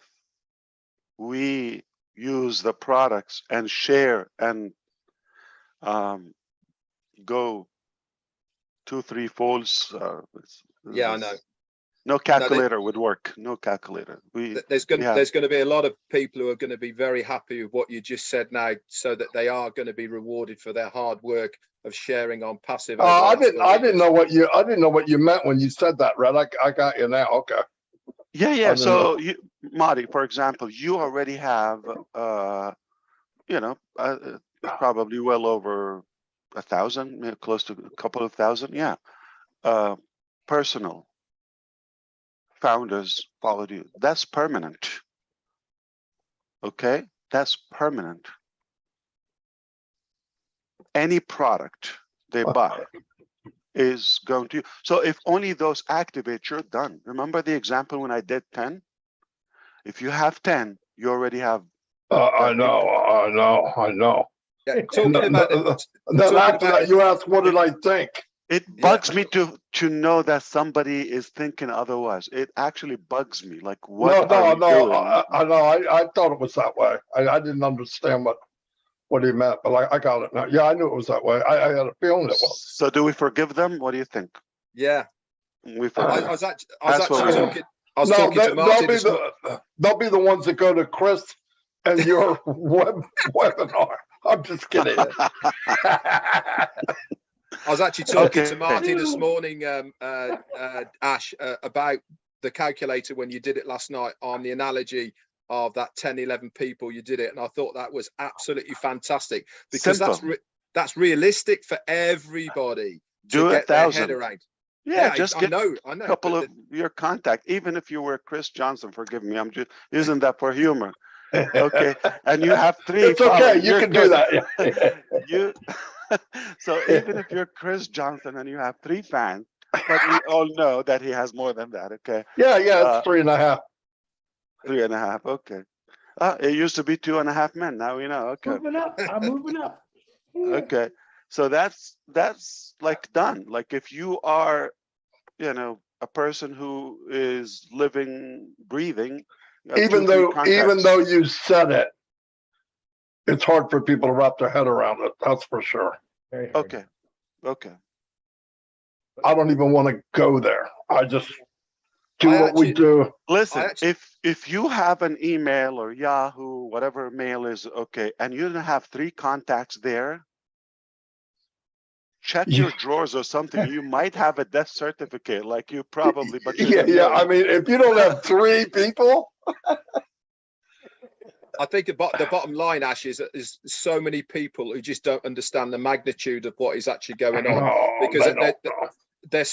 we use the products and share and go 2-3 folds, Yeah, I know. no calculator would work. No calculator. There's going to be a lot of people who are going to be very happy with what you just said now, so that they are going to be rewarded for their hard work of sharing on passive. I didn't know what you meant when you said that, Red. I got you now. Okay. Yeah. So Marty, for example, you already have probably well over 1,000, close to a couple of thousand. Yeah. Personal founders followed you. That's permanent. Okay, that's permanent. Any product they buy is going to. So if only those activate, you're done. Remember the example when I did 10? If you have 10, you already have. I know. Yeah, talking about that, you asked, what did I think? It bugs me to know that somebody is thinking otherwise. It actually bugs me. Like, what are you doing? I know. I thought it was that way. I didn't understand what he meant, but I got it now. Yeah, I knew it was that way. I had a feeling it was. So do we forgive them? What do you think? Yeah. We forgive. I was talking to Martin. They'll be the ones that go to Chris and your webinar. I'm just kidding. I was actually talking to Martin this morning, Ash, about the calculator when you did it last night, on the analogy of that 10, 11 people you did it. And I thought that was absolutely fantastic, because that's realistic for everybody to get their head around. Yeah, just get a couple of your contact, even if you were Chris Johnson, forgive me, I'm just using that for humor. Okay, and you have 3. It's okay, you can do that. So even if you're Chris Johnson and you have 3 fans, but we all know that he has more than that. Okay. Yeah, it's 3.5. 3.5. Okay. It used to be 2.5 men. Now we know. Okay. I'm moving up. Okay. So that's like done. Like if you are, a person who is living, breathing. Even though you said it, it's hard for people to wrap their head around it. That's for sure. Okay. I don't even want to go there. I just do what we do. Listen, if you have an email or Yahoo, whatever mail is, okay, and you don't have 3 contacts there, check Yeah. your drawers or something. You might have a death certificate, like you probably, but you Yeah, don't yeah. know. I mean, if you don't have 3 people, I think the bottom line, Ash, is so many people who just don't understand the magnitude of what is actually going on, because they're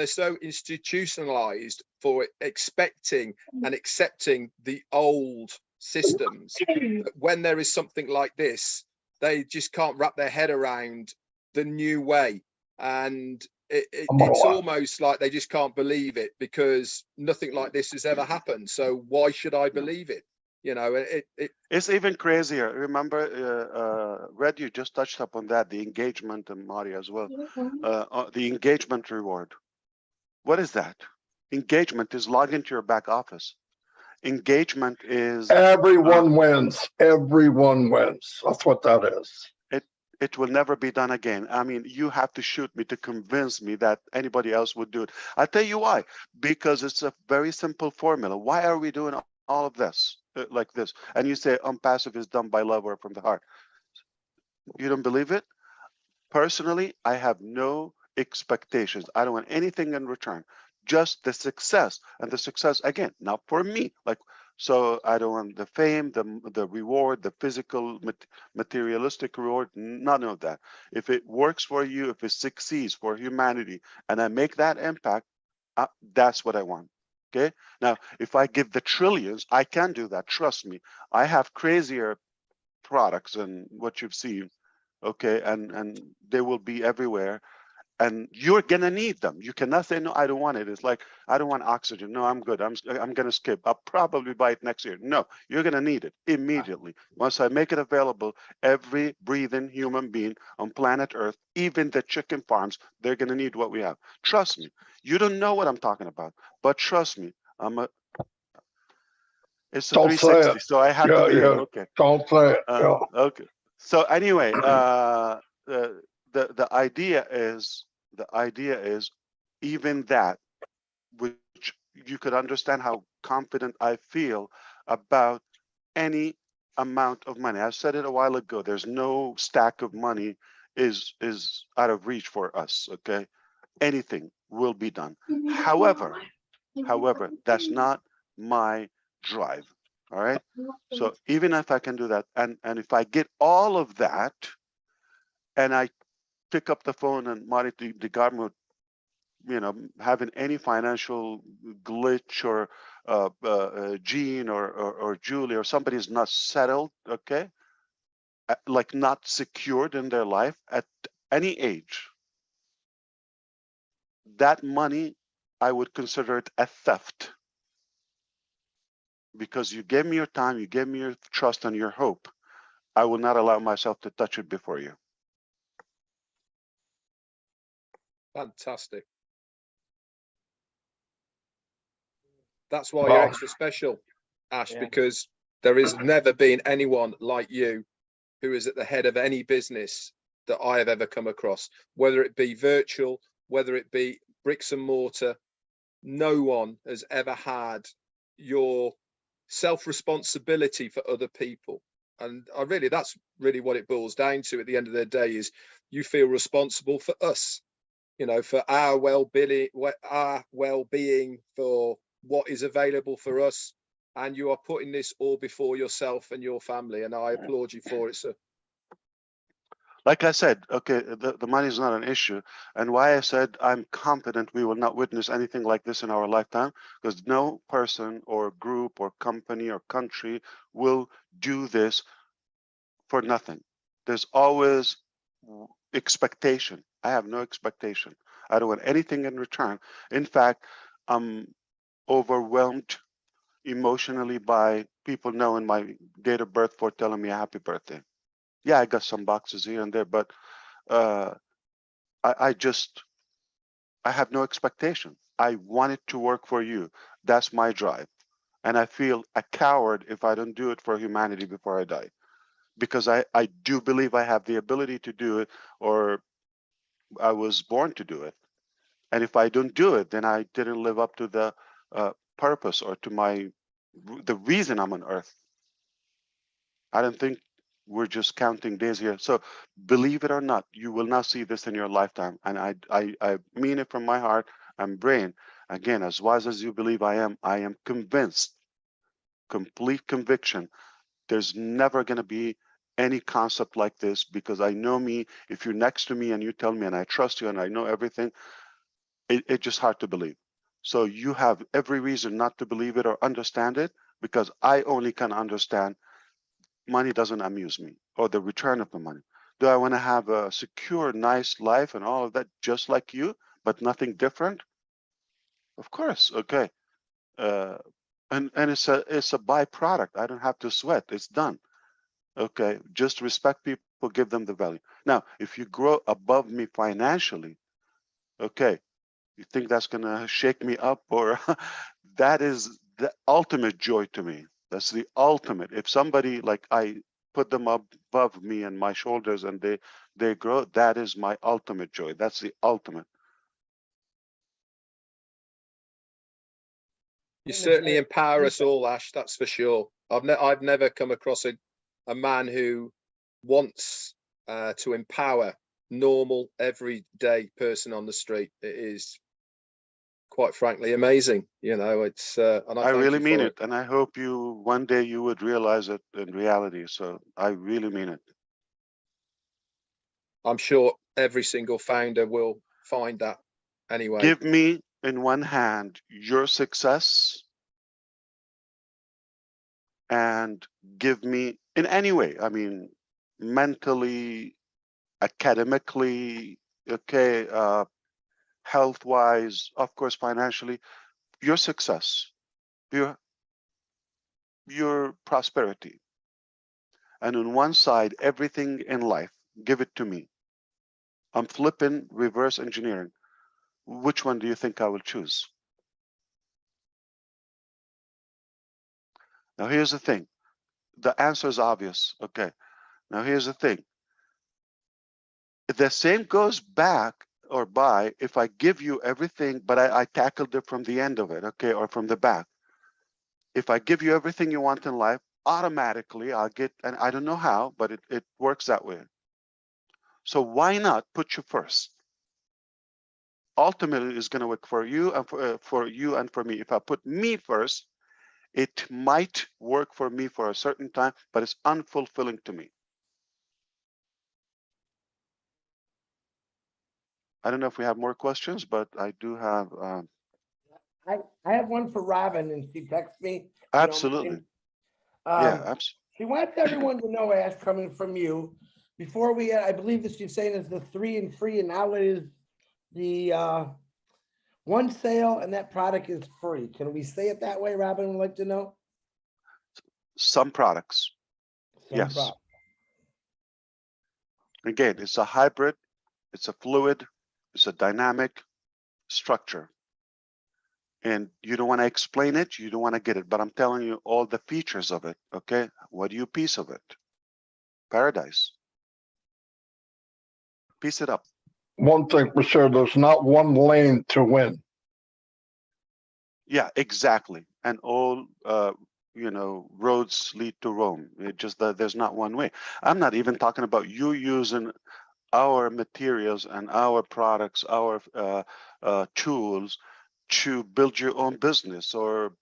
so institutionalized for expecting and accepting the old systems that when there is something like this, they just can't wrap their head around the new way, and it's almost like they just can't believe it, because nothing like this has ever happened. So why should I believe it? You know, It's even crazier. Remember, Red, you just touched upon that, the engagement, and Mari as well. The engagement reward. What is that? Engagement is log into your back office. Engagement is everyone wins. Everyone wins. That's what that is. it will never be done again. I mean, you have to shoot me to convince me that anybody else would do it. I'll tell you why. Because it's a very simple formula. Why are we doing all of this like this? And you say unpassive is done by love or from the heart. You don't believe it? Personally, I have no expectations. I don't want anything in return, just the success. And the success, again, not for me. Like, so I don't want the fame, the reward, the physical, materialistic reward, none of that. If it works for you, if it succeeds for humanity, and I make that impact, that's what I want. Okay. Now, if I give the trillions, I can do that. Trust me. I have crazier products than what you've seen. Okay, and they will be everywhere, and you're gonna need them. You cannot say no, I don't want it. It's like, I don't want oxygen. No, I'm good. I'm gonna skip. I'll probably buy it next year. No, you're gonna need it immediately. Once I make it available, every breathing human being on planet Earth, even the chicken farms, they're gonna need what we have. Trust me. You don't know what I'm talking about, but trust me, it's a Don't say 360, it. so I have to be here. Okay. Don't say it. Yeah. Okay. So anyway, the idea is even that, which you could understand how confident I feel about any amount of money. I said it a while ago. There's no stack of money is out of reach for us. Okay, anything will be done. However, that's not my drive. All right. So even if I can do that, and if I get all of that, and I pick up the phone and monitor the government, having any financial glitch or Gene or Julie or somebody's not settled, okay, like not secured in their life at any age, that money, I would consider it a theft. Because you gave me your time, you gave me your trust and your hope. I will not allow myself to touch it before you. fantastic. That's why you're extra special, Ash, because there has never been anyone like you who is at the head of any business that I have ever come across, whether it be virtual, whether it be bricks and mortar. No one has ever had your self-responsibility for other people. And that's really what it boils down to at the end of the day, is you feel responsible for us, for our well-being, for what is available for us, and you are putting this all before yourself and your family, and I applaud you for it, sir. Like I said, okay, the money is not an issue. And why I said I'm confident we will not witness anything like this in our lifetime, because no person or group or company or country will do this for nothing. There's always expectation. I have no expectation. I don't want anything in return. In fact, I'm overwhelmed emotionally by people knowing my date of birth for telling me a happy birthday. Yeah, I got some boxes here and there, but I have no expectation. I want it to work for you. That's my drive. And I feel a coward if I don't do it for humanity before I die. Because I do believe I have the ability to do it, or I was born to do it. And if I don't do it, then I didn't live up to the purpose or to the reason I'm on earth. I don't think We're just counting days here. So believe it or not, you will not see this in your lifetime. And I mean it from my heart and brain. Again, as wise as you believe I am convinced, complete conviction, there's never going to be any concept like this, because I know me. If you're next to me and you tell me and I trust you and I know everything, it's just hard to believe. So you have every reason not to believe it or understand it, because I only can understand money doesn't amuse me, or the return of the money. Do I want to have a secure, nice life and all of that, just like you, but nothing different? Of course, okay. Uh, and it's a byproduct. I don't have to sweat. It's done. Okay, just respect people, give them the value. Now, if you grow above me financially, okay, you think that's gonna shake me up, or that is the ultimate joy to me. That's the ultimate. If somebody, like, I put them up above me and my shoulders and they grow, that is my ultimate joy. That's the ultimate. You certainly empower us all, Ash. That's for sure. I've never come across a man who wants to empower normal, everyday person on the street. It is, quite frankly, amazing. You know, it's and I thank really you mean for it, and I hope you one day you would realize it in reality. So I really mean it. I'm sure every single founder will find that anyway. Give me in one hand your success, and give me in any way. I mean, mentally, academically, okay, health-wise, of course, financially, your success, your prosperity. And on one side, everything in life, give it to me. I'm flipping reverse engineering. Which one do you think I will choose? Now, here's the thing. The answer is obvious. Okay. Now, here's the thing. The same goes back or by if I give you everything, but I tackled it from the end of it, okay, or from the back. If I give you everything you want in life, automatically I'll get, and I don't know how, but it works that way. So why not put you first? Ultimately, it's going to work for you and for you and for me. If I put me first, it might work for me for a certain time, but it's unfulfilling to me. I don't know if we have more questions, but I do have. I have one for Robin, and she texts me. You know, Absolutely. Yeah, absolutely. She wants everyone to know, Ash, coming from you, before we, I believe that she's saying is the 3 and free, and now it is the one sale, and that product is free. Can we say it that way? Robin would like to know. Some products. Some Yes. product. Again, it's a hybrid, it's a fluid, it's a dynamic structure. And you don't want to explain it, you don't want to get it, but I'm telling you all the features of it, okay? What do you piece of it? Paradise. Piece it up. One thing for sure, there's not one lane to win. Yeah, exactly. And all, roads lead to Rome. It just that there's not one way. I'm not even talking about you using our materials and our products, our tools to build your own business or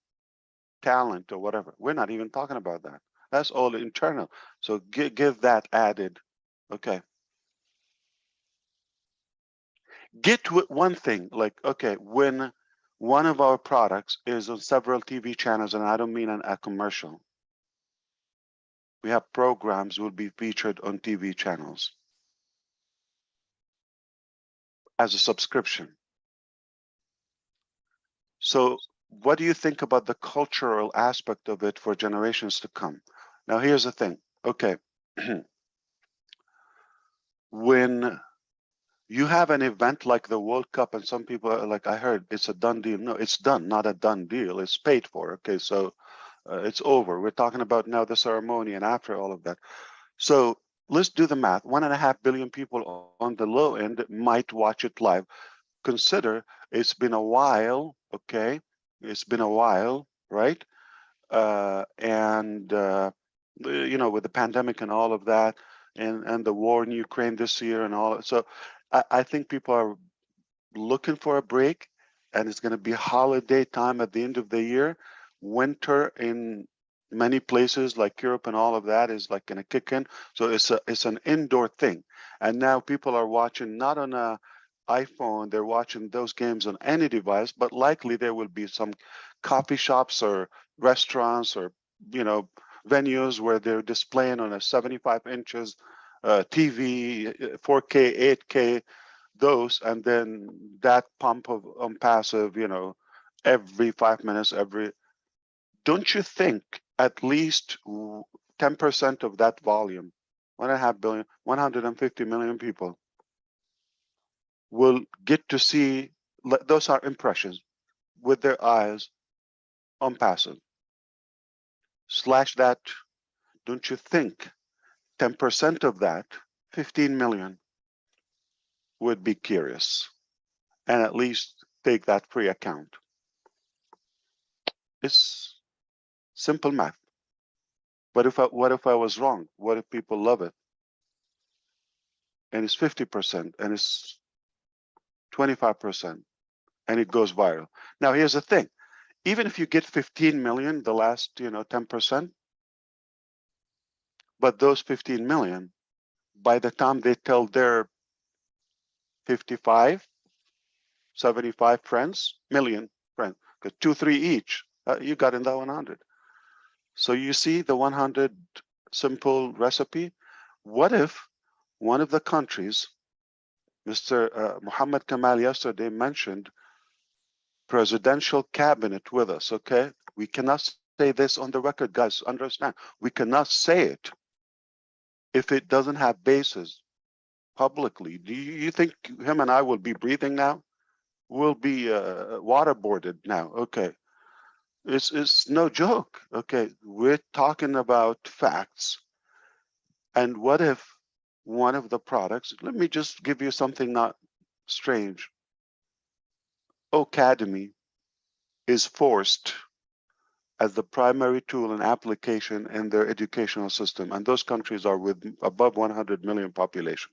talent or whatever. We're not even talking about that. That's all internal. So give that added. Okay. Get one thing, like, okay, when one of our products is on several TV channels, and I don't mean a commercial. We have programs will be featured on TV channels as a subscription. So what do you think about the cultural aspect of it for generations to come? Now, here's the thing. Okay. When you have an event like the World Cup, and some people are like, I heard it's a done deal. No, it's done, not a done deal. It's paid for. Okay, so it's over. We're talking about now the ceremony and after all of that. So let's do the math. 1.5 billion people on the low end might watch it live. Consider it's been a while. Okay, it's been a while, right? you know, with the pandemic and all of that, and the war in Ukraine this year and all. So I think people are looking for a break, and it's going to be holiday time at the end of the year. Winter in many places like Europe and all of that is like going to kick in. So it's an indoor thing. And now people are watching not on a iPhone, they're watching those games on any device, but likely there will be some coffee shops or restaurants or, you know, venues where they're displaying on a 75 inches TV, 4K, 8K, those, and then that pump of passive, you know, every 5 minutes, don't you think at least 10% of that volume, 1.5 billion, 150 million people will get to see, those are impressions with their eyes on passive. Slash that, don't you think 10% of that, 15 million, would be curious and at least take that free account? It's simple math. But what if I was wrong? What if people love it? And it's 50% and it's 25% and it goes viral. Now here's the thing. Even if you get 15 million, the last, you know, 10%, but those 15 million, by the time they tell their 55, 75 million friends, because 2, 3 each, you got in that 100. So you see the 100 simple recipe. What if one of the countries, Mr. Muhammad Kamal yesterday mentioned presidential cabinet with us, okay? We cannot say this on the record, guys, understand. We cannot say it if it doesn't have basis publicly. Do you think him and I will be breathing now? We'll be waterboarded now, okay? It's no joke, okay? We're talking about facts. And what if one of the products, let me just give you something not strange. Academy is forced as the primary tool and application in their educational system. And those countries are with above 100 million population.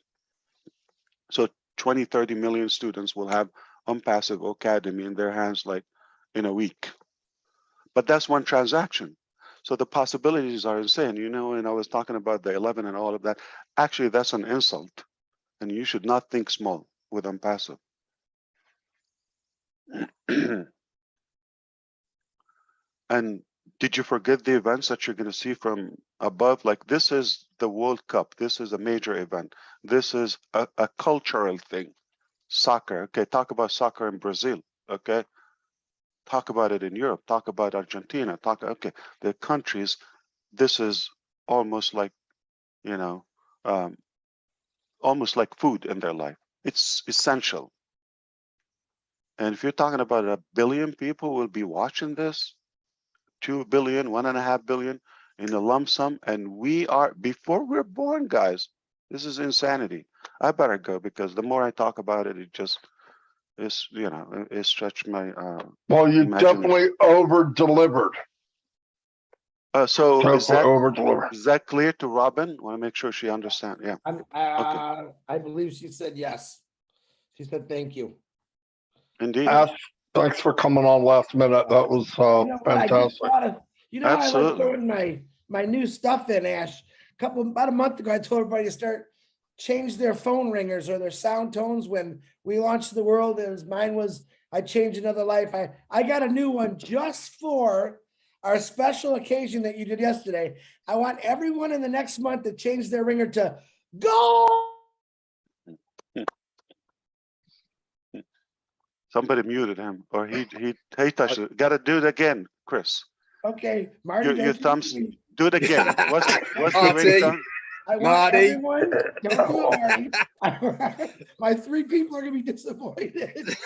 So 20, 30 million students will have ONPASSIVE Academy in their hands like in a week. But that's one transaction. So the possibilities are insane. You know, and I was talking about the 11 and all of that. Actually, that's an insult. And you should not think small with ONPASSIVE. And did you forget the events that you're going to see from above? Like, this is the World Cup. This is a major event. This is a cultural thing. Soccer. Okay, talk about soccer in Brazil. Okay, talk about it in Europe. Talk about Argentina. Okay, the countries. This is almost like, you know, almost like food in their life. It's essential. And if you're talking about 1 billion people will be watching this, 2 billion, 1.5 billion in a lump sum, and we are, before we're born, guys, this is insanity. I better go because the more I talk about it, it just is, you know, it stretched my Well, you definitely over-delivered. So is over-delivered. that clear to Robin? I want to make sure she understands. Yeah. Okay. I believe she said yes. She said thank you. Indeed. Ash, thanks for coming on last minute. That was fantastic. I like throwing my new stuff in, Ash. About a month ago, I told everybody to change their phone ringers or their sound tones when we launched the world. Mine was, I changed another life. I got a new one just for our special occasion that you did yesterday. I want everyone in the next month to change their ringer to go. Somebody muted him, or he touched it. Got to do it again, Chris. Okay, Marty. Your thumbs. Do it again. What's the ringtone? I want everyone. Don't do it, Marty. My 3 people are gonna be disappointed.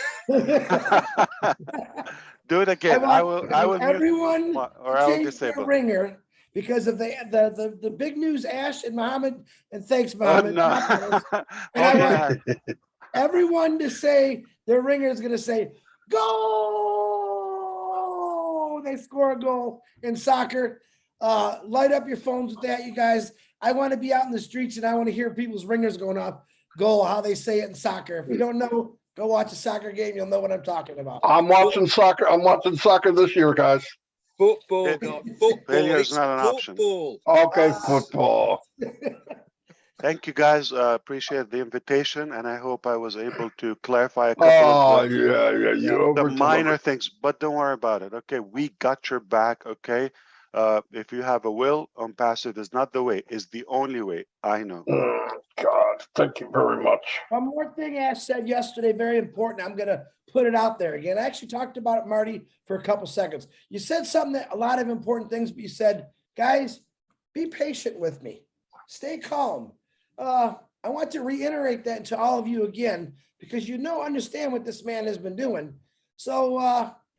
Do it again. I will everyone mute, or I will change disable their ringer because of the big news, Ash and Mohammed. And thanks, Mohammed. No. And I want everyone to say their ringer is gonna say go. They score a goal in soccer. Light up your phones with that, you guys. I want to be out in the streets and I want to hear people's ringers going off. Goal, how they say it in soccer. If you don't know, go watch a soccer game. You'll know what I'm talking about. I'm watching soccer. I'm watching soccer this year, guys. Football, It- not football. failure is It's not an option. football. Okay, football. Thank you guys. Appreciate the invitation, and I hope I was able to clarify a couple of Yeah. You the over minor things, but don't worry about it. Okay, we got your back. Okay, if you have a will, ONPASSIVE is not the way; is the only way. I know. God, thank you very much. One more thing Ash said yesterday, very important. I'm gonna put it out there again. I actually talked about it, Marty, for a couple seconds. You said something that a lot of important things, but you said, guys, be patient with me. Stay calm. I want to reiterate that to all of you again, because understand what this man has been doing. So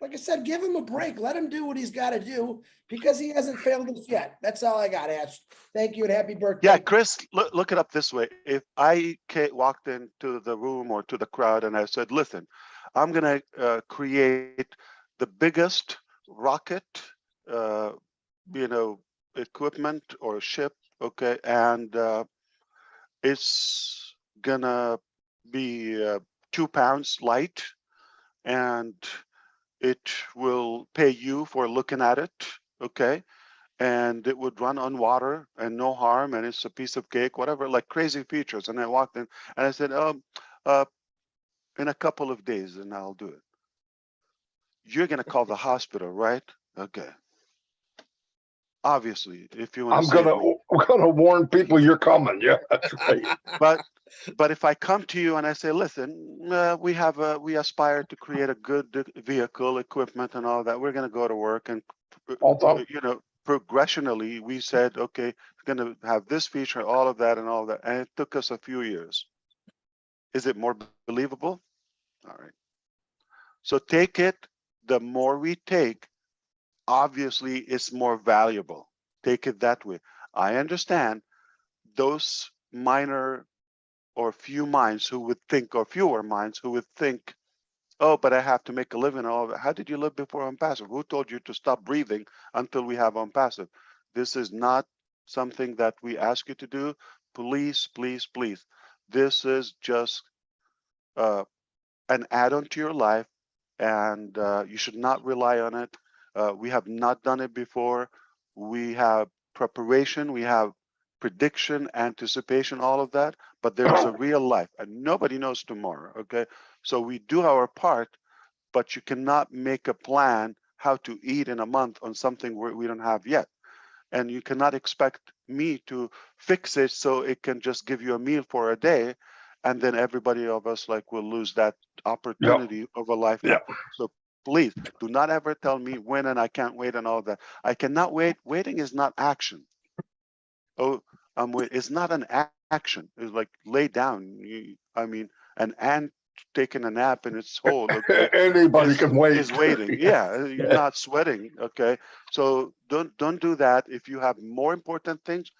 like I said, give him a break. Let him do what he's got to do, because he hasn't failed us yet. That's all I got, Ash. Thank you and happy birthday. Yeah, Chris, look it up this way. If I walked into the room or to the crowd and I said, listen, I'm going to create the biggest rocket, equipment or ship, okay, and it's going to be 2 pounds light, and it will pay you for looking at it, okay? And it would run on water and no harm, and it's a piece of cake, whatever, like crazy features. And I walked in and I said, in a couple of days, and I'll do it. You're gonna call the hospital, right? Okay. Obviously, if you want to save me. I'm gonna warn people you're coming. Yeah, that's right. But if I come to you and I say, listen, we aspire to create a good vehicle, equipment, and all that. We're gonna go to work, and Although, progressionally, we said, okay, we're going to have this feature, all of that, and it took us a few years. Is it more believable? All right. So take it. The more we take, obviously, it's more valuable. Take it that way. I understand those minor or few minds who would think, or fewer minds who would think, oh, but I have to make a living. All of that. How did you live before ONPASSIVE? Who told you to stop breathing until we have ONPASSIVE? This is not something that we ask you to do. Please, please, please. This is just an add-on to your life, and you should not rely on it. We have not done it before. We have preparation. We have prediction, anticipation, all of that, but there is a real life, and nobody knows tomorrow, okay? So we do our part, but you cannot make a plan how to eat in a month on something we don't have yet. And you cannot expect me to fix it so it can just give you a meal for a day, and then everybody of us will lose that opportunity of a lifetime. So please do not ever tell me when and I can't wait and all that. I cannot wait. Waiting is not action. Oh, it's not an action. It's like lay down. An ant taking a nap in its hole. Okay, anybody can wait. Is waiting. Yeah, you're not sweating. Okay, so don't do that. If you have more important things,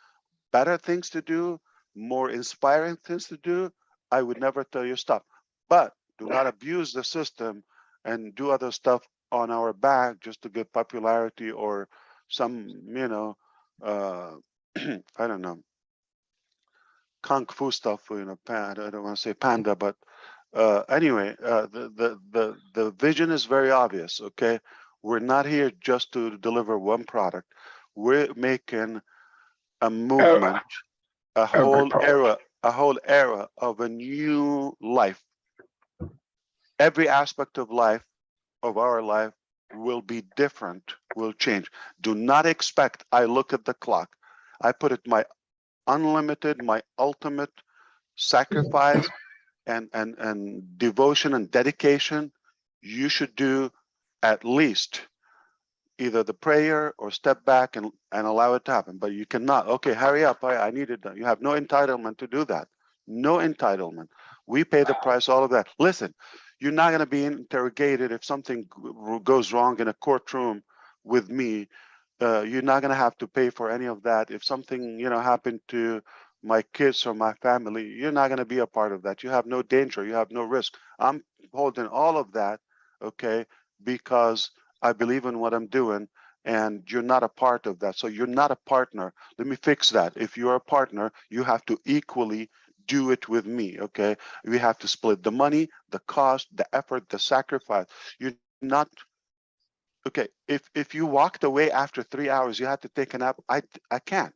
better things to do, more inspiring things to do, I would never tell you stop. But do not abuse the system and do other stuff on our back just to get popularity or some, I don't know, kung fu stuff, I don't want to say panda, but anyway, the vision is very obvious, okay? We're not here just to deliver one product. We're making a movement, a whole era of a new life. Every aspect of life, of our life, will be different, will change. Do not expect, I look at the clock, I put it my unlimited, my ultimate sacrifice and devotion and dedication. You should do at least either the prayer or step back and allow it to happen. But you cannot, okay, hurry up, I need it done. You have no entitlement to do that. No entitlement. We pay the price, all of that. Listen, you're not going to be interrogated if something goes wrong in a courtroom with me. You're not going to have to pay for any of that. If something, happened to my kids or my family, you're not going to be a part of that. You have no danger. You have no risk. I'm holding all of that, okay, because I believe in what I'm doing, and you're not a part of that. So you're not a partner. Let me fix that. If you're a partner, you have to equally do it with me, okay? We have to split the money, the cost, the effort, the sacrifice. You're not, okay, if you walked away after 3 hours, you had to take a nap, I can't.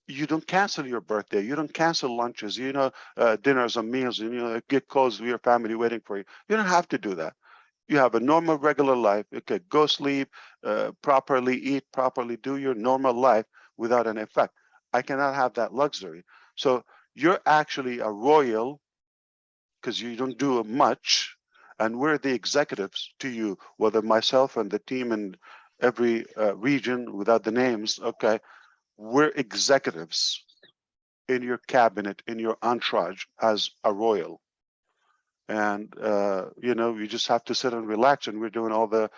You don't cancel your birthday. You don't cancel lunches, dinners and meals, and get calls with your family waiting for you. You don't have to do that. You have a normal, regular life. Okay, go sleep, properly eat, properly do your normal life without an effect. I cannot have that luxury. So you're actually a royal because you don't do much, and we're the executives to you, whether myself and the team in every region without the names, okay, we're executives in your cabinet, in your entourage as a royal. And, you just have to sit and relax, and we're doing all the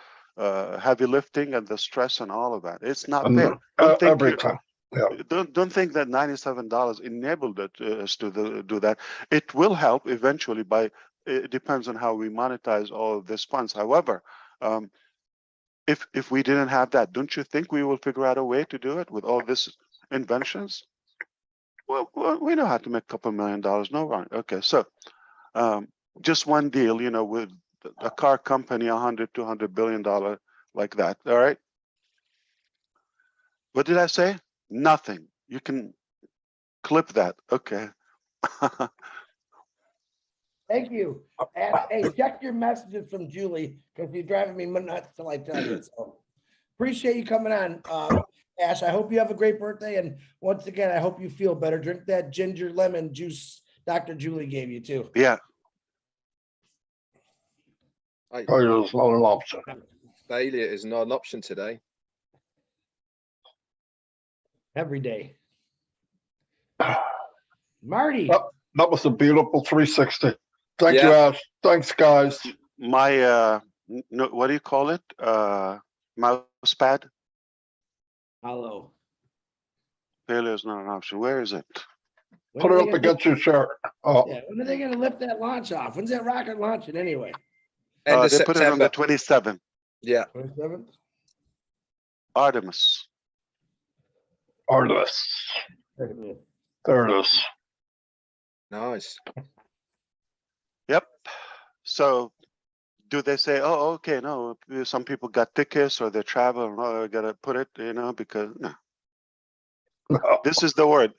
heavy lifting and the stress and all of that. It's not fair. Don't think every time. Yeah. don't think that $97 enabled us to do that. It will help eventually it depends on how we monetize all of these funds. However, if we didn't have that, don't you think we will figure out a way to do it with all these inventions? Well, we know how to make a couple $1 million. No, wrong. Okay, so just one deal, with a car company, $100-200 billion like that. All right. What did I say? Nothing. You can clip that. Okay. Thank you. And, hey, check your messages from Julie because you're driving me nuts till I tell you. So appreciate you coming on, Ash. I hope you have a great birthday. And once again, I hope you feel better. Drink that ginger lemon juice Dr. Julie gave you too. Yeah. Failure is not an option. Failure is not an option today. Every day. Marty. That was a beautiful 360. Thank you, Yeah. Ash. Thanks, guys. My what do you call it? Mouse pad. Hello. Failure is not an option. Where is it? Put it up against your shirt. Oh, Yeah, when are they gonna lift that launch off? When's that rocket launching anyway? End of They put it on the September. 27th. Yeah. 27th? Artemis. Artemis. There it is. Nice. Yep. So do they say, oh, okay, no, some people got tickets or they travel, no, I gotta put it, because no. This is the word,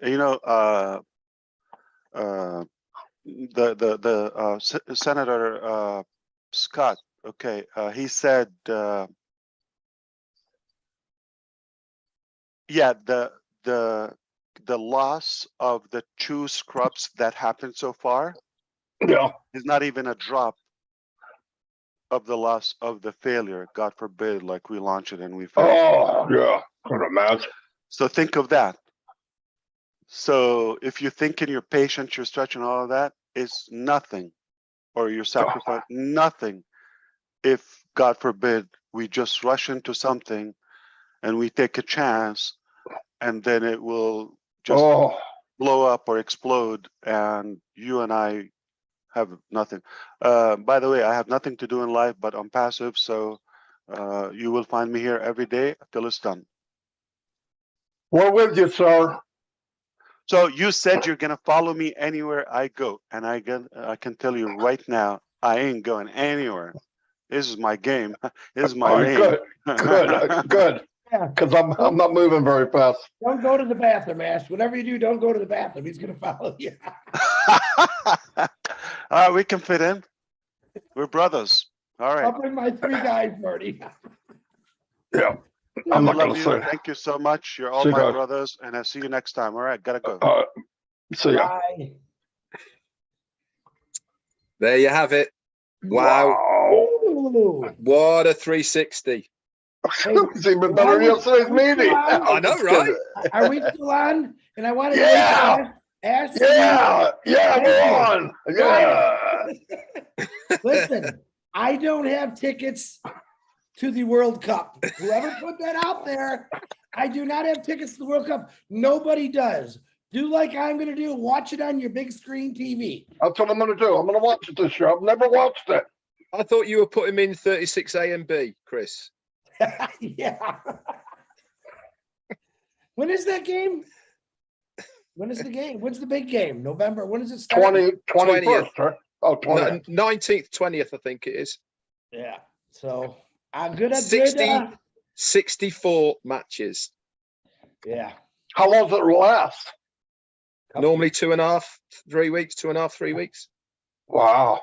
Senator Scott, okay, he said, yeah, the loss of the 2 scrubs that happened so far Yeah. is not even a drop of the loss of the failure. God forbid, like we launch it and we fail. Oh, yeah. Could imagine. So think of that. So if you think in your patience, your stretch and all of that, it's nothing, or your sacrifice, nothing. If God forbid, we just rush into something and we take a chance, and then it will just blow up or explode, and you and I have nothing. By the way, I have nothing to do in life but I'm passive, so you will find me here every day till it's done. We're with you, sir. So you said you're gonna follow me anywhere I go, and I can tell you right now, I ain't going anywhere. This is my game. This is my lane. Good. Yeah. Because I'm not moving very fast. Don't go to the bathroom, Ash. Whatever you do, don't go to the bathroom. He's gonna follow you. We can fit in. We're brothers. All right. I'll bring my 3 guys, Marty. Yeah. I I'm not love gonna you. say. Thank you so much. You're all See you my guys. brothers, and I'll see you next time. All right, gotta go. See ya. Bye. There you have it. Wow. Ooh. What a 360. It's even better than yesterday's meeting. I know, right? Are we still on? And I want to Yeah. Ash. Yeah, Thank we're you. on. Yeah. Listen, I don't have tickets to the World Cup. Whoever put that out there, I do not have tickets to the World Cup. Nobody does. Do like I'm going to do. Watch it on your big screen TV. That's what I'm going to do. I'm going to watch it this year. I've never watched it. I thought you were putting me in 36A and B, Chris. Yeah. When is that game? When is the game? When's the big game? November. When does it start? 21st, right? Oh, 20th. 19th, 20th, I think it is. Yeah. So I'm good at 64 matches. Yeah. How long does it last? Normally 2.5, 3 weeks, 2.5, 3 weeks. Wow.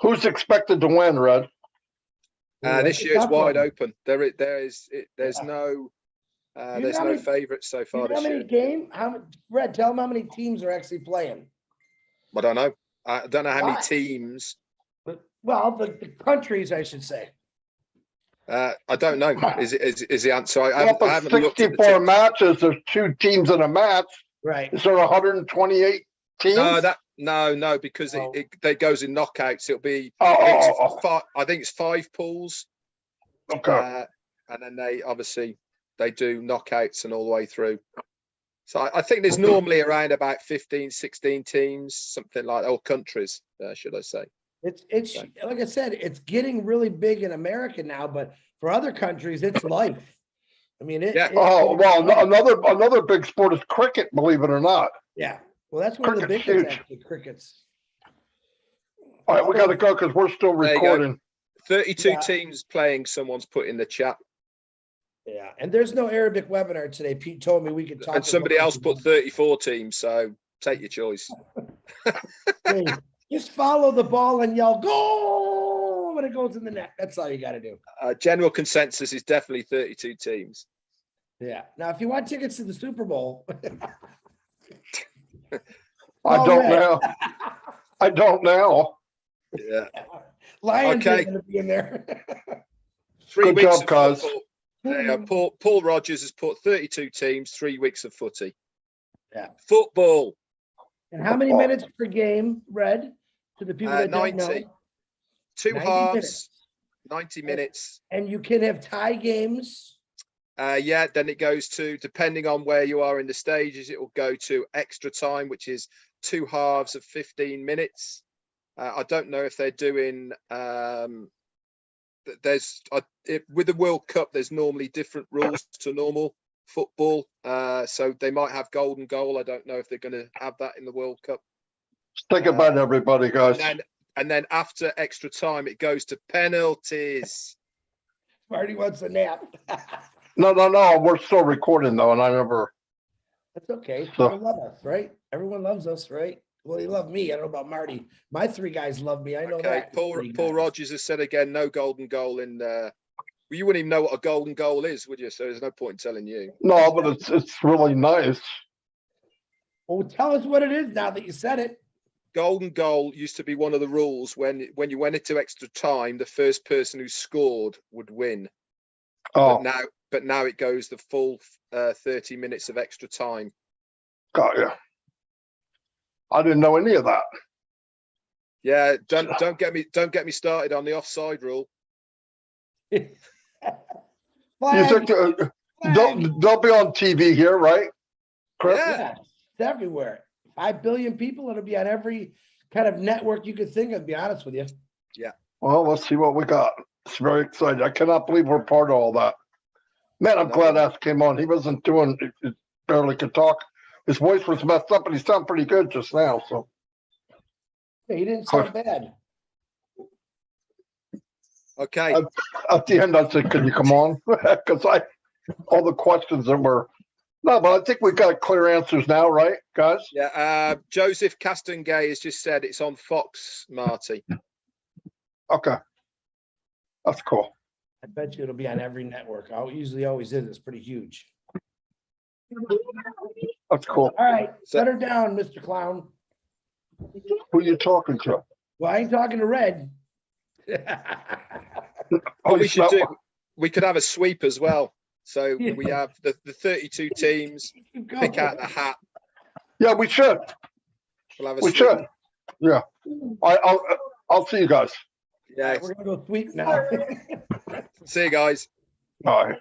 Who's expected to win, Red? This year it's Tough wide one. open. There's no favorites so far You know how this many year. games? Red, tell them how many teams are actually playing. I don't know. I don't know how many Why? teams. Well, the countries, I should say. I don't know. Is the answer? I Well, but haven't looked at the 64 teams. matches, there's 2 teams in a match. Right. Is there 128 teams? No, because Oh. it goes in knockouts. It'll be Oh. I think it's 5 pools. Okay. And then they do knockouts and all the way through. So I think there's normally around about 15, 16 teams, something like that, or countries, should I say. It's like I said, it's getting really big in America now, but for other countries, it's life. I mean, another big sport is cricket, believe it or not. Yeah. Well, that's one of the Cricket's biggest huge. actually, crickets. All right, we got to go because we're still There you go. recording. 32 Yeah. teams playing, someone's put in the chat. Yeah. And there's no Arabic webinar today. Pete told me we could talk. And somebody else put 34 teams, so take your choice. Hey, just follow the ball and yell, "Goal!" when it goes in the net. That's all you got to do. General consensus is definitely 32 teams. Yeah. Now, if you want tickets to the Super Bowl, I don't know. I don't know. Yeah. Lions Okay. are going to be in there. 3 Good weeks job, of cuz. football. Paul Rogers has put 32 teams, 3 weeks of footy. Yeah. Football. And how many minutes per game, Red, to the people that don't 90. know? 2 90 halves, minutes. 90 minutes. And you can have tie games. Yeah, then it goes to, depending on where you are in the stages, it will go to extra time, which is 2 halves of 15 minutes. I don't know if they're doing, with the World Cup, there's normally different rules to normal football. So they might have golden goal. I don't know if they're going to have that in the World Cup. Think about everybody, guys. And then after extra time, it goes to penalties. Marty wants a nap. No. We're still recording though, and I never. That's okay. People love us, right? Everyone loves us, right? Well, you love me. I don't know about Marty. My 3 guys love me. I know that. Paul Rogers has said again, no golden goal in well, you wouldn't even know what a golden goal is, would you? So there's no point in telling you. No, but it's really nice. Well, tell us what it is now that you said it. Golden goal used to be one of the rules when you went into extra time, the first person who scored would win. Oh, But now it goes the full 30 minutes of extra time. got you. I didn't know any of that. Yeah, don't get me started on the offside rule. You think they'll be on TV here, right, Chris? Yeah. It's everywhere. 5 billion people. It'll be on every kind of network you could think of, to be honest with you. Yeah. Well, let's see what we got. It's very exciting. I cannot believe we're part of all that. Man, I'm glad Ash came on. He wasn't doing, he barely could talk. His voice was messed up, but he sounded pretty good just now. So Yeah, he didn't sound bad. Okay. At the end, I said, "Can you come on?" Because all the questions that were no, but I think we've got clear answers now, right, guys? Yeah. Joseph Castengay has just said it's on Fox, Marty. Okay, that's cool. I bet you it'll be on every network. I usually always is. It's pretty huge. That's cool. All right, set her down, Mr. Clown. Who are you talking to? Well, I ain't talking to Red. What we should do, we could have a sweep as well. So we have the 32 teams, pick out the hat. Yeah, we should. We'll have a We sweep. should. Yeah. I'll see you guys. Yeah. We're gonna go sweep now. See you guys. All right.